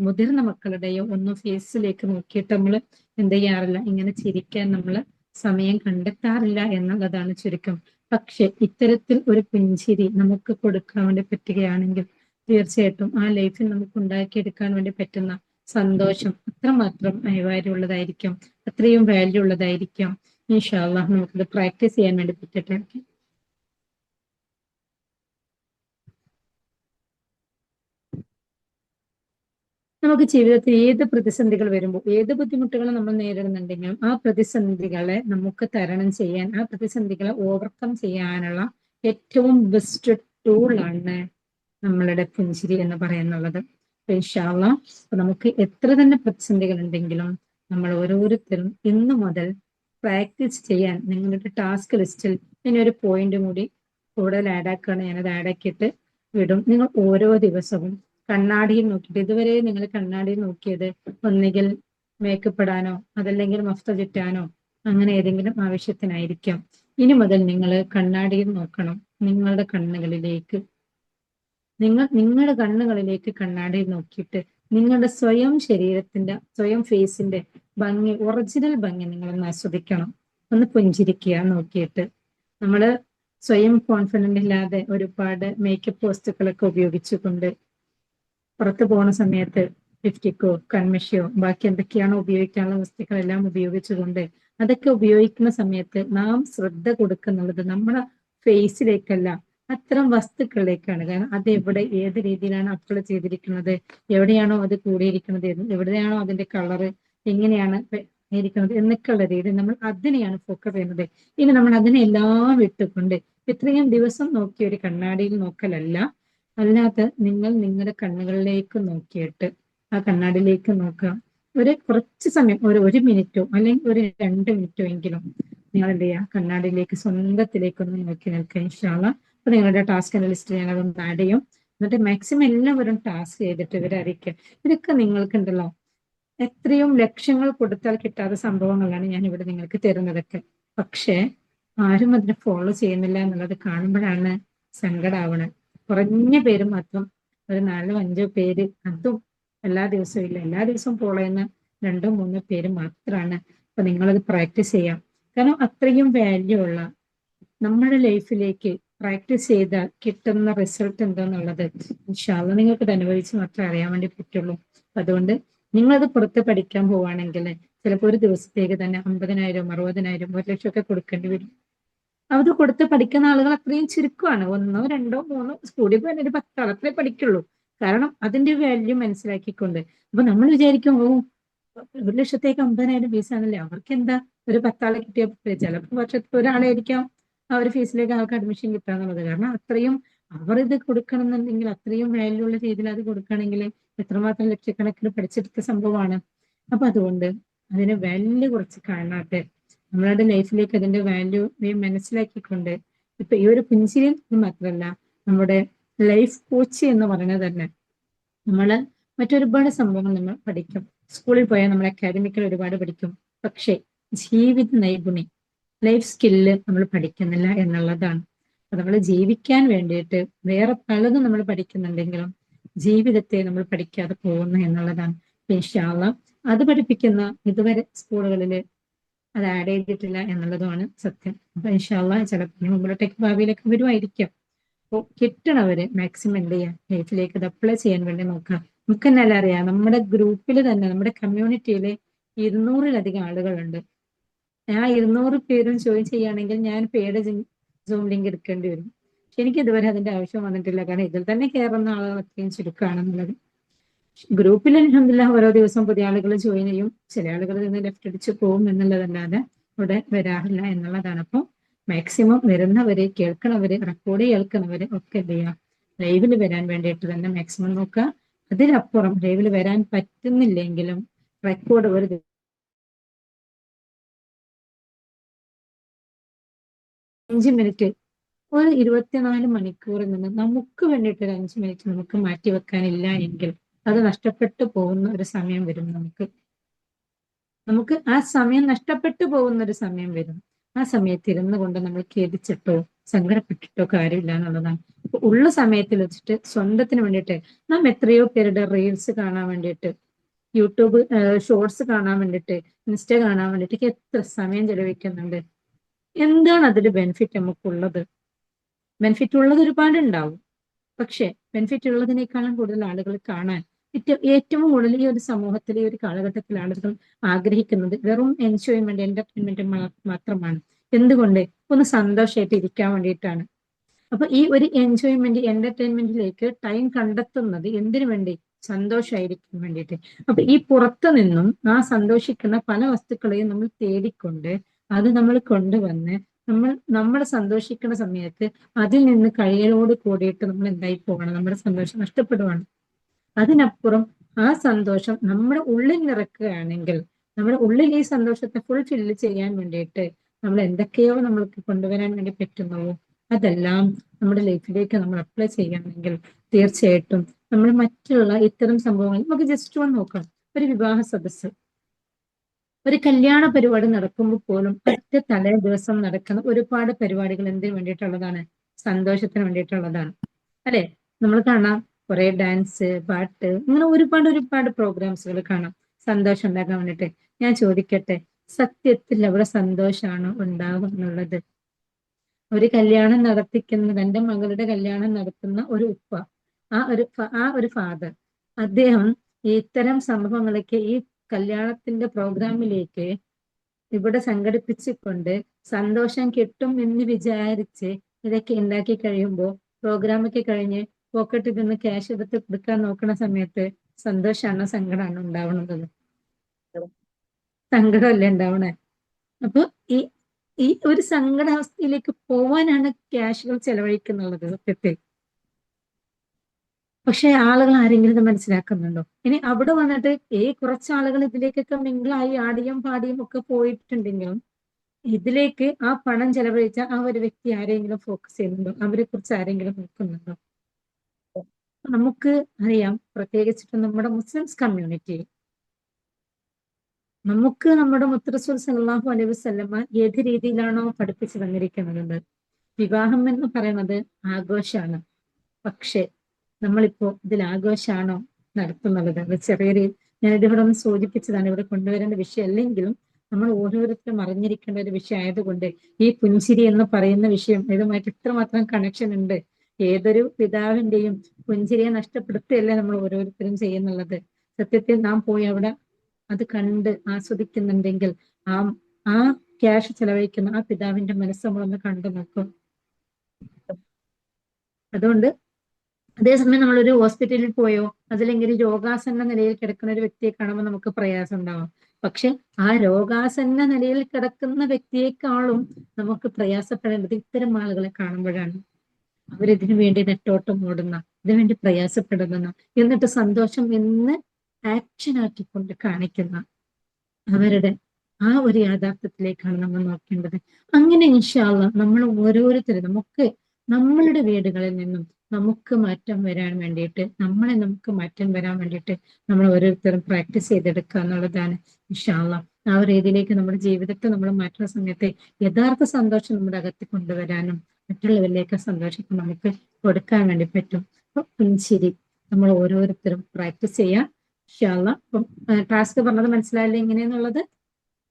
മുതിർന്ന മക്കളുടെയോ ഒന്നും ഫേസിലേക്ക് നോക്കിയിട്ട് നമ്മൾ എന്ത് ചെയ്യാറില്ല, ഇങ്ങനെ ചിരിക്കാൻ നമ്മൾ സമയം കണ്ടെത്താറില്ല എന്നുള്ളതാണ് ചുരുക്കം. പക്ഷെ ഇത്തരത്തിൽ ഒരു പുഞ്ചിരി നമുക്ക് കൊടുക്കാൻ വേണ്ടി പറ്റുകയാണെങ്കിൽ തീർച്ചയായിട്ടും ആ ലൈഫിൽ നമുക്ക് ഉണ്ടാക്കിയെടുക്കാൻ വേണ്ടി പറ്റുന്ന സന്തോഷം അത്രമാത്രം അനിവാര്യമുള്ളതായിരിക്കും, അത്രയും വാല്യൂ ഉള്ളതായിരിക്കും. ഇൻഷാ അല്ലാഹ് നമുക്കത് പ്രാക്ടീസ് ചെയ്യാൻ വേണ്ടി പറ്റട്ടെ. നമുക്ക് ജീവിതത്തിൽ ഏത് പ്രതിസന്ധികൾ വരുമ്പോൾ, ഏത് ബുദ്ധിമുട്ടുകൾ നമ്മൾ നേരിടുന്നുണ്ടെങ്കിലും ആ പ്രതിസന്ധികളെ നമുക്ക് തരണം ചെയ്യാൻ, ആ പ്രതിസന്ധികളെ ഓവർകം ചെയ്യാനുള്ള ഏറ്റവും ബെസ്റ്റ് ടൂളാണ് നമ്മളുടെ പുഞ്ചിരി എന്ന് പറയുന്നുള്ളത്. ഇൻഷാ അല്ലാഹ് നമുക്ക് എത്ര തന്നെ പ്രതിസന്ധികൾ ഉണ്ടെങ്കിലും നമ്മൾ ഓരോരുത്തരും ഇന്നു മുതൽ പ്രാക്ടീസ് ചെയ്യാൻ നിങ്ങളുടെ ടാസ്ക് ലിസ്റ്റിൽ ഇനി ഒരു പോയിന്റ് കൂടി കൂടുതൽ ആഡ് ആക്കുകയാണ്. ഞാനത് ആഡ് ആക്കിയിട്ട് വിടും. നിങ്ങൾ ഓരോ ദിവസവും കണ്ണാടിയിൽ നോക്കിയിട്ട്, ഇതുവരെ നിങ്ങൾ കണ്ണാടിയിൽ നോക്കിയത് ഒന്നുകിൽ മേക്കപ്പ് ഇടാനോ അതല്ലെങ്കിൽ മഫ്ത ചുറ്റാനോ അങ്ങനെ ഏതെങ്കിലും ആവശ്യത്തിനായിരിക്കാം. ഇനി മുതൽ നിങ്ങൾ കണ്ണാടിയിൽ നോക്കണം. നിങ്ങളുടെ കണ്ണുകളിലേക്ക് നിങ്ങളുടെ കണ്ണുകളിലേക്ക് കണ്ണാടിയിൽ നോക്കിയിട്ട് നിങ്ങളുടെ സ്വയം ശരീരത്തിന്റെ, സ്വയം ഫേസിന്റെ ഭംഗി, ഒറിജിനൽ ഭംഗി നിങ്ങളൊന്ന് ആസ്വദിക്കണം. ഒന്ന് പുഞ്ചിരിക്കുക നോക്കിയിട്ട്. നമ്മള് സ്വയം കോൺഫിഡന്റ് ഇല്ലാതെ ഒരുപാട് മേക്കപ്പ് വസ്തുക്കളൊക്കെ ഉപയോഗിച്ചുകൊണ്ട് പുറത്തു പോകുന്ന സമയത്ത് ലിപ്സ്റ്റിക്കോ കൺമഷിയോ ബാക്കി എന്തൊക്കെയാണോ ഉപയോഗിക്കാനുള്ള വസ്തുക്കളെല്ലാം ഉപയോഗിച്ചുകൊണ്ട് അതൊക്കെ ഉപയോഗിക്കുന്ന സമയത്ത് നാം ശ്രദ്ധ കൊടുക്കുന്നുള്ളത് നമ്മുടെ ഫേസിലേക്കല്ല, അത്തരം വസ്തുക്കളിലേക്കാണ്. കാരണം അത് എവിടെ ഏത് രീതിയിലാണ് അപ്ലൈ ചെയ്തിരിക്കുന്നത്, എവിടെയാണോ അത് കൂടിയിരിക്കുന്നത്, എവിടെയാണോ അതിന്റെ കളറ്, എങ്ങനെയാണ് ഇരിക്കുന്നത് എന്നൊക്കെയുള്ള രീതി നമ്മൾ അതിനെയാണ് ഫോക്കസ് ചെയ്യുന്നത്. ഇനി നമ്മൾ അതിനെല്ലാം വിട്ടുകൊണ്ട് ഇത്രയും ദിവസം നോക്കിയ ഒരു കണ്ണാടിയിൽ നോക്കലല്ല, അല്ലാതെ നിങ്ങൾ നിങ്ങളുടെ കണ്ണുകളിലേക്ക് നോക്കിയിട്ട് ആ കണ്ണാടിയിലേക്ക് നോക്കുക. കുറച്ച് സമയം, ഒരു മിനിറ്റോ അല്ലെങ്കിൽ ഒരു 2 മിനിറ്റോ എങ്കിലും നിങ്ങൾ എന്ത് ചെയ്യുക, കണ്ണാടിയിലേക്ക് സ്വന്തത്തിലേക്കൊന്ന് നോക്കി നിൽക്കുക. ഇൻഷാ അല്ലാഹ് അപ്പൊ നിങ്ങളുടെ ടാസ്കിന്റെ ലിസ്റ്റ് ഞാനതൊന്ന് ആഡ് ചെയ്യും. എന്നിട്ട് മാക്സിമം എല്ലാവരും ടാസ്ക് ചെയ്തിട്ട് ഇവരെ അറിയിക്കുക. ഇതൊക്കെ നിങ്ങൾക്കുണ്ടല്ലോ എത്രയും ലക്ഷങ്ങൾ കൊടുത്താൽ കിട്ടാത്ത സംഭവങ്ങളാണ് ഞാൻ ഇവിടെ നിങ്ങൾക്ക് തരുന്നതൊക്കെ. പക്ഷേ ആരും അതിനെ ഫോളോ ചെയ്യുന്നില്ല എന്നുള്ളത് കാണുമ്പോഴാണ് സങ്കടാവണത്. കുറഞ്ഞ പേര് മാത്രം ഒരു 4-5 പേര്, അതും എല്ലാ ദിവസവും ഇല്ല, എല്ലാ ദിവസവും ഫോളോ ചെയ്യുന്ന 2-3 പേര് മാത്രമാണ്. അപ്പൊ നിങ്ങളത് പ്രാക്ടീസ് ചെയ്യാം. കാരണം അത്രയും വാല്യൂ ഉള്ള നമ്മുടെ ലൈഫിലേക്ക് പ്രാക്ടീസ് ചെയ്താൽ കിട്ടുന്ന റിസൾട്ട് എന്താന്നുള്ളത് ഇൻഷാ അല്ലാഹ് നിങ്ങൾക്ക് ഇത് അനുഭവിച്ച് മാത്രമേ അറിയാൻ വേണ്ടി പറ്റുള്ളൂ. അതുകൊണ്ട് നിങ്ങളത് പുറത്ത് പഠിക്കാൻ പോവുകയാണെങ്കിൽ ചിലപ്പോൾ ഒരു ദിവസത്തേക്ക് തന്നെ 50,000, 60,000, 1,00,000 ഒക്കെ കൊടുക്കേണ്ടി വരും. അത് കൊടുത്ത് പഠിക്കുന്ന ആളുകൾ അത്രയും ചുരുക്കമാണ്. 1, 2, 3 കൂടി പോയാൽ ഒരു 10 ആൾ അത്രേ പഠിക്കുള്ളൂ. കാരണം അതിന്റെ വാല്യൂ മനസ്സിലാക്കിക്കൊണ്ട്. അപ്പൊ നമ്മൾ വിചാരിക്കും, ഓ 1,00,000ത്തേക്ക് 50,000 ഫീസാണല്ലേ, അവർക്ക് എന്താ ഒരു 10 ആളെ കിട്ടിയാൽ ചിലപ്പോൾ വർഷത്തിൽ ഒരാളായിരിക്കാം ആ ഒരു ഫീസിലേക്ക് ആൾക്ക് അഡ്മിഷൻ കിട്ടാന്നുള്ളത്. കാരണം അത്രയും അവർ ഇത് കൊടുക്കണം എന്നുണ്ടെങ്കിൽ അത്രയും വാല്യൂ ഉള്ള രീതിയിൽ അത് കൊടുക്കുകയാണെങ്കിൽ എത്രമാത്രം ലക്ഷക്കണക്കിന് പഠിച്ചെടുത്ത സംഭവമാണ്. അപ്പൊ അതുകൊണ്ട് അതിന് വാല്യൂ കുറച്ച് കാണാതെ നമ്മളുടെ ലൈഫിലേക്ക് അതിന്റെ വാല്യൂ മനസ്സിലാക്കിക്കൊണ്ട് ഇപ്പൊ ഈ ഒരു പിൻസിലിൻ മാത്രമല്ല, നമ്മുടെ ലൈഫ് കോച്ച് എന്ന് പറയുന്നത് തന്നെ നമ്മള് മറ്റൊരുപാട് സംഭവങ്ങൾ നമ്മൾ പഠിക്കും. സ്കൂളിൽ പോയാൽ നമ്മൾ അക്കാദമിക്കൽ ഒരുപാട് പഠിക്കും. പക്ഷെ ജീവിത നൈപുണ്യം, ലൈഫ് സ്കില്ല് നമ്മൾ പഠിക്കുന്നില്ല എന്നുള്ളതാണ്. അപ്പൊ നമ്മൾ ജീവിക്കാൻ വേണ്ടിയിട്ട് വേറെ പലതും നമ്മൾ പഠിക്കുന്നുണ്ടെങ്കിലും ജീവിതത്തെ നമ്മൾ പഠിക്കാതെ പോകുന്നു എന്നുള്ളതാണ്. ഇൻഷാ അല്ലാഹ് അത് പഠിപ്പിക്കുന്ന ഇതുവരെ സ്കൂളുകളിൽ അത് ആഡ് ചെയ്തിട്ടില്ല എന്നുള്ളതുമാണ് സത്യം. അപ്പൊ ഇൻഷാ അല്ലാഹ് ചിലപ്പോൾ മുമ്പിലോട്ടേക്ക് ഭാവിയിലൊക്കെ വരുമായിരിക്കാം. അപ്പോൾ കിട്ടണവര് മാക്സിമം എന്ത് ചെയ്യാം, ലൈഫിലേക്ക് ഇത് അപ്ലൈ ചെയ്യാൻ വേണ്ടി നോക്കാം. നമുക്ക് തന്നെ അറിയാം, നമ്മുടെ ഗ്രൂപ്പിൽ തന്നെ നമ്മുടെ കമ്മ്യൂണിറ്റിയില് 200-ലധികം ആളുകളുണ്ട്. ആ 200 പേരും ജോയിൻ ചെയ്യുകയാണെങ്കിൽ ഞാൻ പെയ്ഡ് സൂം ലിങ്ക് എടുക്കേണ്ടി വരും. പക്ഷെ എനിക്ക് ഇതുവരെ അതിന്റെ ആവശ്യം വന്നിട്ടില്ല. കാരണം ഇതിൽ തന്നെ കയറുന്ന ആളുകൾ അത്രയും ചുരുക്കമാണെന്നുള്ളത്. ഗ്രൂപ്പിൽ അൽഹംദുലില്ലാഹ് ഓരോ ദിവസം പുതിയ ആളുകൾ ജോയിൻ ചെയ്യും. ചില ആളുകൾ നിന്ന് ലെഫ്റ്റ് അടിച്ച് പോകും എന്നുള്ളതല്ലാതെ ഇവിടെ വരാറില്ല എന്നുള്ളതാണ്. അപ്പോൾ മാക്സിമം വരുന്നവരെ, കേൾക്കണവര്, റെക്കോർഡ് കേൾക്കുന്നവര് ഒക്കെ എന്ത് ചെയ്യുക, ലൈവിൽ വരാൻ വേണ്ടിയിട്ട് തന്നെ മാക്സിമം നോക്കുക. അതിനപ്പുറം ലൈവിൽ വരാൻ പറ്റുന്നില്ലെങ്കിലും റെക്കോർഡ് ഒരു 5 മിനിറ്റ്, ഒരു 24 മണിക്കൂറിൽ നിന്ന് നമുക്ക് വേണ്ടിയിട്ട് ഒരു 5 മിനിറ്റ് നമുക്ക് മാറ്റിവെക്കാനില്ല എങ്കിൽ അത് നഷ്ടപ്പെട്ടു പോകുന്ന ഒരു സമയം വരും. നമുക്ക് ആ സമയം നഷ്ടപ്പെട്ടു പോകുന്ന ഒരു സമയം വരും. ആ സമയത്ത് ഇരുന്ന് കൊണ്ട് നമ്മൾ ഖേദിച്ചിട്ടോ സങ്കടപ്പെട്ടിട്ടോ കാര്യമില്ല എന്നുള്ളതാണ്. അപ്പൊ ഉള്ള സമയത്തിൽ വെച്ചിട്ട് സ്വന്തത്തിന് വേണ്ടിയിട്ട് നാം എത്രയോ പേരുടെ റീൽസ് കാണാൻ വേണ്ടിയിട്ട്, യൂട്യൂബ് ഷോർട്സ് കാണാൻ വേണ്ടിയിട്ട്, ഇൻസ്റ്റ കാണാൻ വേണ്ടിയിട്ട് എത്ര സമയം ചെലവഴിക്കുന്നുണ്ട്. എന്താണ് അതിൽ ബെനിഫിറ്റ് നമുക്കുള്ളത്? ബെനിഫിറ്റ് ഉള്ളത് ഒരുപാട് ഉണ്ടാവും. പക്ഷെ ബെനിഫിറ്റ് ഉള്ളതിനേക്കാളും കൂടുതൽ ആളുകൾ കാണാൻ ഏറ്റവും കൂടുതൽ ഈ ഒരു സമൂഹത്തിലെ ഈ ഒരു കാലഘട്ടത്തിൽ ആളുകൾ ആഗ്രഹിക്കുന്നത് വെറും എൻജോയ്മെന്റ്, എന്റർടൈൻമെന്റ് മാത്രമാണ്. എന്തുകൊണ്ട്? ഒന്ന് സന്തോഷമായിട്ട് ഇരിക്കാൻ വേണ്ടിയിട്ടാണ്. അപ്പൊ ഈ ഒരു എൻജോയ്മെന്റ്, എന്റർടൈൻമെന്റിലേക്ക് ടൈം കണ്ടെത്തുന്നത് എന്തിനു വേണ്ടി? സന്തോഷമായിരിക്കാൻ വേണ്ടിയിട്ട്. അപ്പൊ ഈ പുറത്തു നിന്നും ആ സന്തോഷിക്കുന്ന പല വസ്തുക്കളെയും നമ്മൾ തേടിക്കൊണ്ട് അത് നമ്മൾ കൊണ്ടുവന്ന് നമ്മൾ സന്തോഷിക്കുന്ന സമയത്ത് അതിൽ നിന്ന് കഴിയലോട് കൂടിയിട്ട് നമ്മൾ എന്തായി പോകണം, നമ്മുടെ സന്തോഷം നഷ്ടപ്പെടുവാണ്. അതിനപ്പുറം ആ സന്തോഷം നമ്മുടെ ഉള്ളിൽ നിറക്കുകയാണെങ്കിൽ, നമ്മുടെ ഉള്ളിൽ ഈ സന്തോഷത്തെ ഫില്ല് ചെയ്യാൻ വേണ്ടിയിട്ട് നമ്മൾ എന്തൊക്കെയോ നമ്മൾക്ക് കൊണ്ടുവരാൻ വേണ്ടി പറ്റുന്നുവോ അതെല്ലാം നമ്മുടെ ലൈഫിലേക്ക് നമ്മൾ അപ്ലൈ ചെയ്യുകയാണെങ്കിൽ തീർച്ചയായിട്ടും നമ്മൾ മറ്റുള്ള ഇത്തരം സംഭവങ്ങൾ നമുക്ക് ജസ്റ്റ് ഒന്ന് നോക്കാം. ഒരു വിവാഹ സദസ്സ്, ഒരു കല്യാണ പരിപാടി നടക്കുമ്പോൾ പോലും അതിന്റെ തലേ ദിവസം നടക്കുന്ന ഒരുപാട് പരിപാടികൾ എന്തിനു വേണ്ടിയിട്ടുള്ളതാണ്? സന്തോഷത്തിന് വേണ്ടിയിട്ടുള്ളതാണ് അല്ലെ? നമ്മൾ കാണാം കുറെ ഡാൻസ്, പാട്ട്, അങ്ങനെ ഒരുപാട് പ്രോഗ്രാംസുകൾ കാണാം സന്തോഷം ഉണ്ടാക്കാൻ വേണ്ടിയിട്ട്. ഞാൻ ചോദിക്കട്ടെ, സത്യത്തിൽ അവിടെ സന്തോഷമാണോ ഉണ്ടാവുന്നുള്ളത്? ഒരു കല്യാണം നടത്തിക്കുന്നത്, എന്റെ മകളുടെ കല്യാണം നടത്തുന്ന ഒരു ഉപ്പ, ആ ഒരു ഫാദർ, അദ്ദേഹം ഇത്തരം സംഭവങ്ങളൊക്കെ ഈ കല്യാണത്തിന്റെ പ്രോഗ്രാമിലേക്ക് ഇവിടെ സംഘടിപ്പിച്ചുകൊണ്ട് സന്തോഷം കിട്ടും എന്ന് വിചാരിച്ച് ഇതൊക്കെ ഉണ്ടാക്കി കഴിയുമ്പോൾ പ്രോഗ്രാമൊക്കെ കഴിഞ്ഞ് പോക്കറ്റിൽ നിന്ന് ക്യാഷ് എടുത്ത് കൊടുക്കാൻ നോക്കുന്ന സമയത്ത് സന്തോഷമാണോ സങ്കടമാണോ ഉണ്ടാവുന്നത്? സങ്കടമല്ലേ ഉണ്ടാവണേ? അപ്പൊ ഈ ഈ ഒരു സങ്കടാവസ്ഥയിലേക്ക് പോവാനാണ് ക്യാഷുകൾ ചെലവഴിക്കുന്നുള്ളത് സത്യത്തിൽ. പക്ഷെ ആളുകൾ ആരെങ്കിലും ഇത് മനസ്സിലാക്കുന്നുണ്ടോ? ഇനി അവിടെ വന്നിട്ട് കുറച്ച് ആളുകൾ ഇതിലേക്കൊക്കെ മിങ്കിളായി ആടിയും പാടിയും ഒക്കെ പോയിട്ടുണ്ടെങ്കിലും ഇതിലേക്ക് ആ പണം ചെലവഴിച്ച ആ ഒരു വ്യക്തി ആരെങ്കിലും ഫോക്കസ് ചെയ്യുന്നുണ്ടോ? അവരെ കുറിച്ച് ആരെങ്കിലും നോക്കുന്നുണ്ടോ? നമുക്ക് അറിയാം, പ്രത്യേകിച്ചിട്ട് നമ്മുടെ മുസ്ലിംസ് കമ്മ്യൂണിറ്റിയിൽ നമുക്ക് നമ്മുടെ മുത്ത് റസൂൽ സല്ലല്ലാഹു അലൈഹി വസല്ലമ ഏത് രീതിയിലാണോ പഠിപ്പിച്ചു തന്നിരിക്കുന്നത്, വിവാഹം എന്ന് പറയുന്നത് ആഘോഷമാണ്. പക്ഷെ നമ്മളിപ്പോ ഇതിൽ ആഘോഷമാണോ നടത്തുന്നത്? അത് ചെറിയൊരു ഞാനിതിവിടെ ഒന്ന് സൂചിപ്പിച്ചതാണ്, ഇവിടെ കൊണ്ടുവരേണ്ട വിഷയം അല്ലെങ്കിലും നമ്മൾ ഓരോരുത്തരും അറിഞ്ഞിരിക്കേണ്ട ഒരു വിഷയം ആയതുകൊണ്ട് ഈ പുഞ്ചിരി എന്ന് പറയുന്ന വിഷയം ഇതുമായിട്ട് ഇത്രമാത്രം കണക്ഷൻ ഉണ്ട്. ഏതൊരു പിതാവിന്റെയും പുഞ്ചിരിയെ നഷ്ടപ്പെടുത്തുകയല്ലേ നമ്മൾ ഓരോരുത്തരും ചെയ്യുന്നുള്ളത്. സത്യത്തിൽ നാം പോയി അവിടെ അത് കണ്ട് ആസ്വദിക്കുന്നുണ്ടെങ്കിൽ ആ ആ ക്യാഷ് ചെലവഴിക്കുന്ന ആ പിതാവിന്റെ മനസ്സ് നമ്മളൊന്ന് കണ്ടു നോക്കും. അതുകൊണ്ട് അതേസമയം നമ്മളൊരു ഹോസ്പിറ്റലിൽ പോയോ അതിലെങ്കിൽ രോഗാസന്ന നിലയിൽ കിടക്കുന്ന ഒരു വ്യക്തിയെ കാണുമ്പോൾ നമുക്ക് പ്രയാസം ഉണ്ടാവും. പക്ഷെ ആ രോഗാസന്ന നിലയിൽ കിടക്കുന്ന വ്യക്തിയെക്കാളും നമുക്ക് പ്രയാസപ്പെടേണ്ടത് ഇത്തരം ആളുകളെ കാണുമ്പോഴാണ്. അവരിതിനു വേണ്ടി നെട്ടോട്ടം ഓടുന്ന, ഇതിനുവേണ്ടി പ്രയാസപ്പെടുന്ന, എന്നിട്ട് സന്തോഷം എന്ന് ആക്ഷൻ ആക്കിക്കൊണ്ട് കാണിക്കുന്ന അവരുടെ ആ ഒരു യാഥാർത്ഥ്യത്തിലേക്കാണ് നമ്മൾ നോക്കേണ്ടത്. അങ്ങനെ ഇൻഷാ അല്ലാഹ് നമ്മൾ ഓരോരുത്തരും നമുക്ക് നമ്മളുടെ വീടുകളിൽ നിന്നും നമുക്ക് മാറ്റം വരാൻ വേണ്ടിയിട്ട് നമുക്ക് മാറ്റം വരാൻ വേണ്ടിയിട്ട് നമ്മൾ ഓരോരുത്തരും പ്രാക്ടീസ് ചെയ്തെടുക്കുക എന്നുള്ളതാണ് ഇൻഷാ അല്ലാഹ്. ആ ഒരു രീതിയിലേക്ക് നമ്മുടെ ജീവിതത്തെ നമ്മൾ മാറ്റുന്ന സമയത്ത് യഥാർത്ഥ സന്തോഷം നമ്മുടെ അകത്ത് കൊണ്ടുവരാനും മറ്റുള്ളവരിലേക്ക് സന്തോഷം നമുക്ക് കൊടുക്കാൻ വേണ്ടി പറ്റും. അപ്പൊ പുഞ്ചിരി നമ്മൾ ഓരോരുത്തരും പ്രാക്ടീസ് ചെയ്യാം ഇൻഷാ അല്ലാഹ്. അപ്പം ടാസ്ക് പറഞ്ഞത് മനസ്സിലായില്ലേ എങ്ങനെയെന്നുള്ളത്?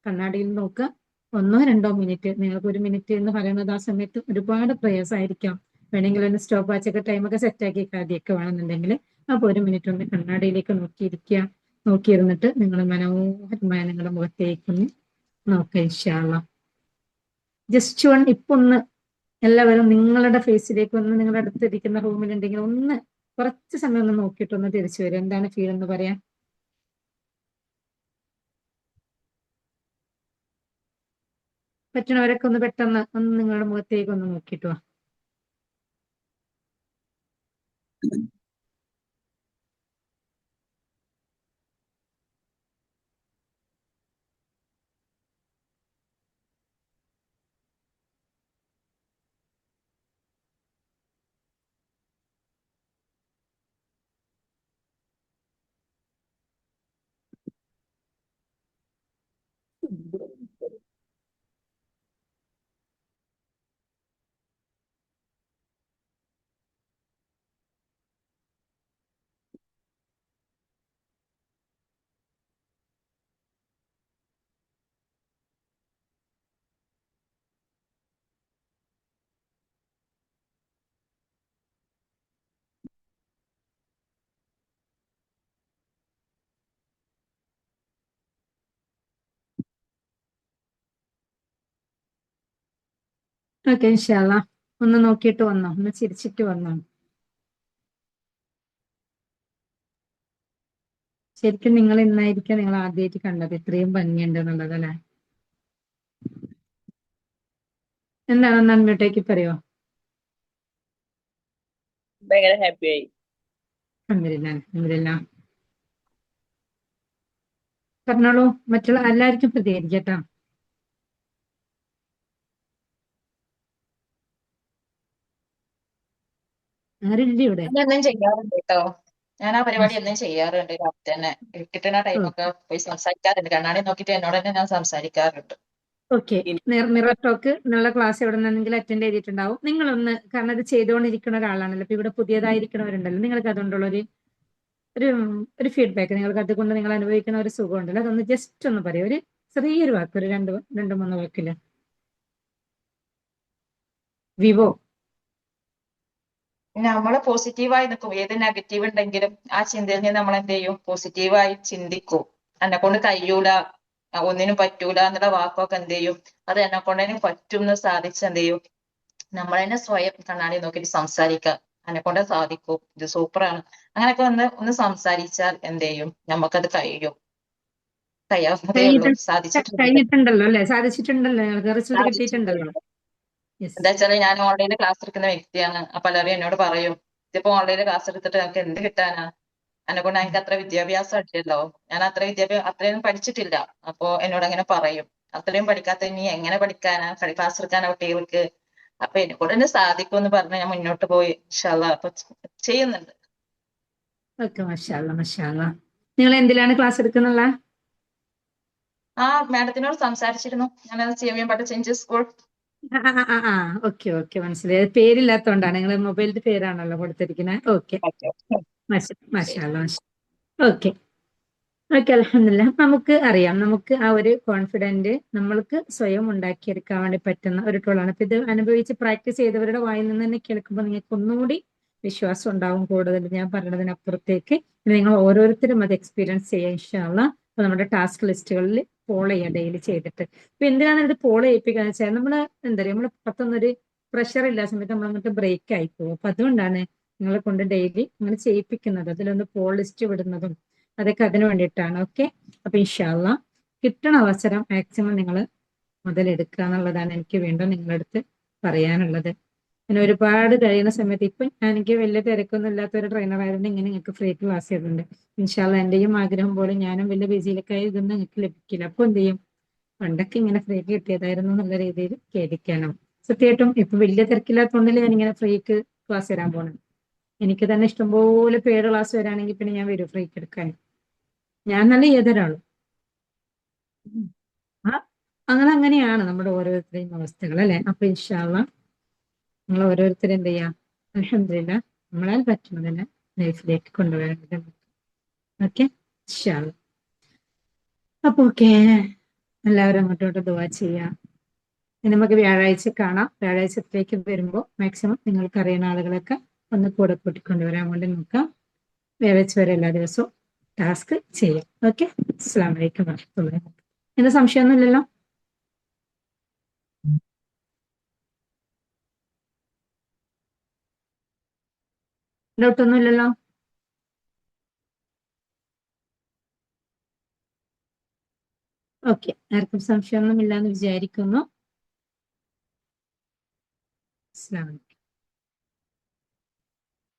കണ്ണാടിയിൽ നോക്കുക. 1-2 മിനിറ്റ്. നിങ്ങൾക്ക് 1 മിനിറ്റ് എന്ന് പറയുന്നത് ആ സമയത്ത് ഒരുപാട് പ്രയാസമായിരിക്കാം. വേണമെങ്കിൽ ഒന്ന് സ്റ്റോപ്പ് വാച്ചൊക്കെ ടൈമൊക്കെ സെറ്റാക്കി ആദ്യമൊക്കെ വേണമെന്നുണ്ടെങ്കിൽ അപ്പൊ 1 മിനിറ്റ് ഒന്ന് കണ്ണാടിയിലേക്ക് നോക്കിയിരിക്കുക. നോക്കിയിരുന്നിട്ട് നിങ്ങൾ മനോഹരമായ നിങ്ങളുടെ മുഖത്തേക്കൊന്ന് നോക്കുക ഇൻഷാ അല്ലാഹ്. ജസ്റ്റ് വൺ ഇപ്പൊ ഒന്ന് എല്ലാവരും നിങ്ങളുടെ ഫേസിലേക്ക് ഒന്ന് നിങ്ങളുടെ അടുത്തിരിക്കുന്ന റൂമിലുണ്ടെങ്കിൽ ഒന്ന് കുറച്ച് സമയം ഒന്ന് നോക്കിയിട്ടൊന്ന് തിരിച്ചു വരും. എന്താണ് ഫീൽ എന്ന് പറയാം? പറ്റുന്നവരൊക്കെ ഒന്ന് പെട്ടെന്ന് ഒന്ന് നിങ്ങളുടെ മുഖത്തേക്ക് ഒന്ന് നോക്കിയിട്ട് വാ. ഓക്കെ ഇൻഷാ അല്ലാഹ്. ഒന്ന് നോക്കിയിട്ട് വന്നോ, ഒന്ന് ചിരിച്ചിട്ട് വന്നോ. ശരിക്കും നിങ്ങൾ ഇന്നായിരിക്കും നിങ്ങൾ ആദ്യമായിട്ട് കണ്ടത് ഇത്രയും ഭംഗിയുണ്ട് എന്നുള്ളത് അല്ലെ? എന്താണ് ഒന്ന് അൺമ്യൂട്ടേക്ക് പറയോ? ഭയങ്കര ഹാപ്പി ആയി. അൽഹംദുലില്ലാ. പറഞ്ഞോളൂ, മറ്റുള്ള എല്ലാവർക്കും പ്രതികരിക്കട്ടോ. ആരുണ്ട് ഇവിടെ? ഞാൻ എന്നും ചെയ്യാറുണ്ട് കേട്ടോ. ഞാൻ ആ പരിപാടി എന്നും ചെയ്യാറുണ്ട്. രാത്രി തന്നെ കിട്ടുന്ന ടൈമൊക്കെ പോയി സംസാരിക്കാറുണ്ട്. കണ്ണാടി നോക്കിയിട്ട് എന്നോട് തന്നെ ഞാൻ സംസാരിക്കാറുണ്ട്. ഓക്കെ. മിറർ ടോക്ക് എന്നുള്ള ക്ലാസ് എവിടെ നിന്നെങ്കിലും അറ്റൻഡ് ചെയ്തിട്ടുണ്ടാവും. നിങ്ങളൊന്ന്, കാരണം ഇത് ചെയ്തുകൊണ്ടിരിക്കുന്ന ഒരാളാണല്ലോ, ഇപ്പൊ ഇവിടെ പുതിയതായിരിക്കണവരുണ്ടല്ലോ, നിങ്ങൾക്ക് അതുകൊണ്ടുള്ള ഒരു ഒരു ഫീഡ്ബാക്ക്, നിങ്ങൾക്ക് അതുകൊണ്ട് നിങ്ങൾ അനുഭവിക്കുന്ന ഒരു സുഖം ഉണ്ടല്ലോ, അതൊന്ന് ജസ്റ്റ് ഒന്ന് പറയും. ഒരു ചെറിയൊരു വാക്ക്, ഒരു 2-3 വാക്കില്. വിവോ. നമ്മള് പോസിറ്റീവായി നിൽക്കും. ഏത് നെഗറ്റീവ് ഉണ്ടെങ്കിലും ആ ചിന്തയിൽ നിന്ന് നമ്മൾ എന്ത് ചെയ്യും? പോസിറ്റീവായി ചിന്തിക്കും. എന്നെ കൊണ്ട് കഴിയൂല, ഒന്നിനും പറ്റൂല എന്നുള്ള വാക്കൊക്കെ എന്ത് ചെയ്യും? അത് എന്നെ കൊണ്ട് തന്നെ പറ്റും എന്ന് സാധിച്ച് എന്ത് ചെയ്യും? നമ്മൾ തന്നെ സ്വയം കണ്ണാടി നോക്കിയിട്ട് സംസാരിക്കുക. എന്നെ കൊണ്ട് സാധിക്കും, ഇത് സൂപ്പറാണ്, അങ്ങനെയൊക്കെ ഒന്ന് സംസാരിച്ചാൽ എന്ത് ചെയ്യും? നമുക്കത് കഴിയും. കഴിയാവുന്നതേ ഉള്ളൂ. സാധിച്ചിട്ടുണ്ട്. കഴിഞ്ഞിട്ടുണ്ടല്ലോ അല്ലെ? സാധിച്ചിട്ടുണ്ടല്ലോ, നിങ്ങൾക്ക് റിസൾട്ട് കിട്ടിയിട്ടുണ്ടല്ലോ. എന്താ വെച്ചാല് ഞാൻ ഓൺലൈനിൽ ക്ലാസ് എടുക്കുന്ന വ്യക്തിയാണ്. അപ്പൊ പലരും എന്നോട് പറയും, ഇതിപ്പോ ഓൺലൈനിൽ ക്ലാസ് എടുത്തിട്ട് നമുക്ക് എന്ത് കിട്ടാനാ? എന്നെ കൊണ്ട് എനിക്ക് അത്ര വിദ്യാഭ്യാസം ഇല്ലല്ലോ, ഞാൻ അത്രയും പഠിച്ചിട്ടില്ല. അപ്പൊ എന്നോട് അങ്ങനെ പറയും, അത്രയും പഠിക്കാത്ത ഇനി എങ്ങനെ പഠിക്കാനാ, ക്ലാസ് എടുക്കാനാ കുട്ടികൾക്ക്? അപ്പൊ എന്നെ കൊണ്ട് തന്നെ സാധിക്കും എന്ന് പറഞ്ഞ് ഞാൻ മുന്നോട്ട് പോയി ഇൻഷാ അല്ലാഹ് അപ്പൊ ചെയ്യുന്നുണ്ട്. ഓക്കെ, മാഷാ അല്ലാഹ്, മാഷാ അല്ലാഹ്. നിങ്ങൾ എന്തിലാണ് ക്ലാസ് എടുക്കുന്നുള്ള? ആ മാഡത്തിനോട് സംസാരിച്ചിരുന്നു. ഞാൻ CMA പട്ട ചേഞ്ച് സ്കൂൾ ആ ഓക്കെ ഓക്കെ മനസ്സിലായി. അത് പേരില്ലാത്തോണ്ടാണ്, നിങ്ങൾ മൊബൈലിന്റെ പേരാണല്ലോ കൊടുത്തിരിക്കുന്നത്. ഓക്കെ. ശരി. മാഷാ ഓക്കെ. ഓക്കെ, അൽഹംദുലില്ലാ. നമുക്ക് അറിയാം, നമുക്ക് ആ ഒരു കോൺഫിഡന്റ് നമ്മൾക്ക് സ്വയം ഉണ്ടാക്കിയെടുക്കാൻ വേണ്ടി പറ്റുന്ന ഒരു ടൂളാണ്. അപ്പൊ ഇത് അനുഭവിച്ച് പ്രാക്ടീസ് ചെയ്തവരുടെ വായിൽ നിന്ന് തന്നെ കേൾക്കുമ്പോൾ നിങ്ങൾക്ക് ഒന്നുകൂടി വിശ്വാസം ഉണ്ടാവും കൂടുതൽ. ഞാൻ പറഞ്ഞതിനപ്പുറത്തേക്ക് നിങ്ങൾ ഓരോരുത്തരും അത് എക്സ്പീരിയൻസ് ചെയ്യുക ഇൻഷാ അള്ളാ. അപ്പൊ നമ്മുടെ ടാസ്ക് ലിസ്റ്റുകളിൽ ഫോളോ ചെയ്യുക ഡെയിലി ചെയ്തിട്ട്. അപ്പൊ എന്തിനാണ് ഇത് ഫോളോ ചെയ്യിപ്പിക്കുക വെച്ചാൽ നമ്മള് എന്താ പറയുക, നമ്മള് പുറത്തൊന്നൊരു പ്രഷർ ഇല്ലാത്ത സമയത്ത് നമ്മൾ അങ്ങോട്ട് ബ്രേക്ക് ആയി പോകും. അപ്പൊ അതുകൊണ്ടാണ് നിങ്ങളെ കൊണ്ട് ഡെയിലി അങ്ങനെ ചെയ്യിപ്പിക്കുന്നത്. അതിലൊന്ന് ഫോൾ ലിസ്റ്റ് വിടുന്നതും അതൊക്കെ അതിനു വേണ്ടിയിട്ടാണ്. ഓക്കെ. അപ്പൊ ഇൻഷാ അള്ളാ കിട്ടണ അവസരം മാക്സിമം നിങ്ങൾ മുതലെടുക്കുക എന്നുള്ളതാണ് എനിക്ക് വീണ്ടും നിങ്ങളുടെ അടുത്ത് പറയാനുള്ളത്. പിന്നെ ഒരുപാട് കഴിയുന്ന സമയത്ത് ഇപ്പൊ എനിക്ക് വലിയ തിരക്കൊന്നും ഇല്ലാത്ത ഒരു ട്രെയിനർ ആയതുകൊണ്ട് ഇങ്ങനെ നിങ്ങൾക്ക് ഫ്രീ ക്ലാസ് ചെയ്തിട്ടുണ്ട്. ഇൻഷാ അള്ളാ എന്റെയും ആഗ്രഹം പോലെ ഞാനും വലിയ ബിസിയിലൊക്കെ ഇതൊന്നും നിങ്ങൾക്ക് ലഭിക്കില്ല. അപ്പൊ എന്ത് ചെയ്യും, പണ്ടൊക്കെ ഇങ്ങനെ ഫ്രീ കിട്ടിയതായിരുന്നു എന്നുള്ള രീതിയിൽ ഖേദിക്കണം. സത്യമായിട്ടും ഇപ്പൊ വലിയ തിരക്കില്ലാത്തതുകൊണ്ടല്ലേ ഞാൻ ഇങ്ങനെ ഫ്രീക്ക് ക്ലാസ് തരാൻ പോണത്. എനിക്ക് തന്നെ ഇഷ്ടംപോലെ പേര് ക്ലാസ് വരാണെങ്കിൽ പിന്നെ ഞാൻ വരും ഫ്രീക്ക് എടുക്കാൻ. ഞാൻ നല്ല ഏതൊരാളും ആ അങ്ങനെ അങ്ങനെയാണ് നമ്മുടെ ഓരോരുത്തരെയും അവസ്ഥകൾ അല്ലെ. അപ്പൊ ഇൻഷാ അള്ളാ നിങ്ങൾ ഓരോരുത്തരും എന്ത് ചെയ്യാം, അൽഹംദുലില്ലാ നമ്മളാൽ പറ്റുന്നതിനെ ലൈഫിലേക്ക് കൊണ്ടുവരാൻ. ഓക്കെ ഇൻഷാ അള്ളാ. അപ്പൊ ഓക്കെ, എല്ലാവരും അങ്ങോട്ടോട്ട് ദുആ ചെയ്യാം. ഇനി നമുക്ക് വ്യാഴാഴ്ച കാണാം. വ്യാഴാഴ്ചത്തേക്ക് വരുമ്പോൾ മാക്സിമം നിങ്ങൾക്ക് അറിയുന്ന ആളുകളൊക്കെ ഒന്ന് കൂടെ കൂട്ടിക്കൊണ്ടുവരാൻ വേണ്ടി നോക്കാം. വ്യാഴാഴ്ച വരെ എല്ലാ ദിവസവും ടാസ്ക് ചെയ്യാം. ഓക്കെ. അസ്സലാമു അലൈക്കും വറഹ്മത്തുള്ളാഹി. എന്താ സംശയമൊന്നുമില്ലല്ലോ? ഡൗട്ടൊന്നുമില്ലല്ലോ? ഓക്കെ, ആർക്കും സംശയമൊന്നും ഇല്ലാന്ന് വിചാരിക്കുന്നു. അസ്സലാമു അലൈക്കും.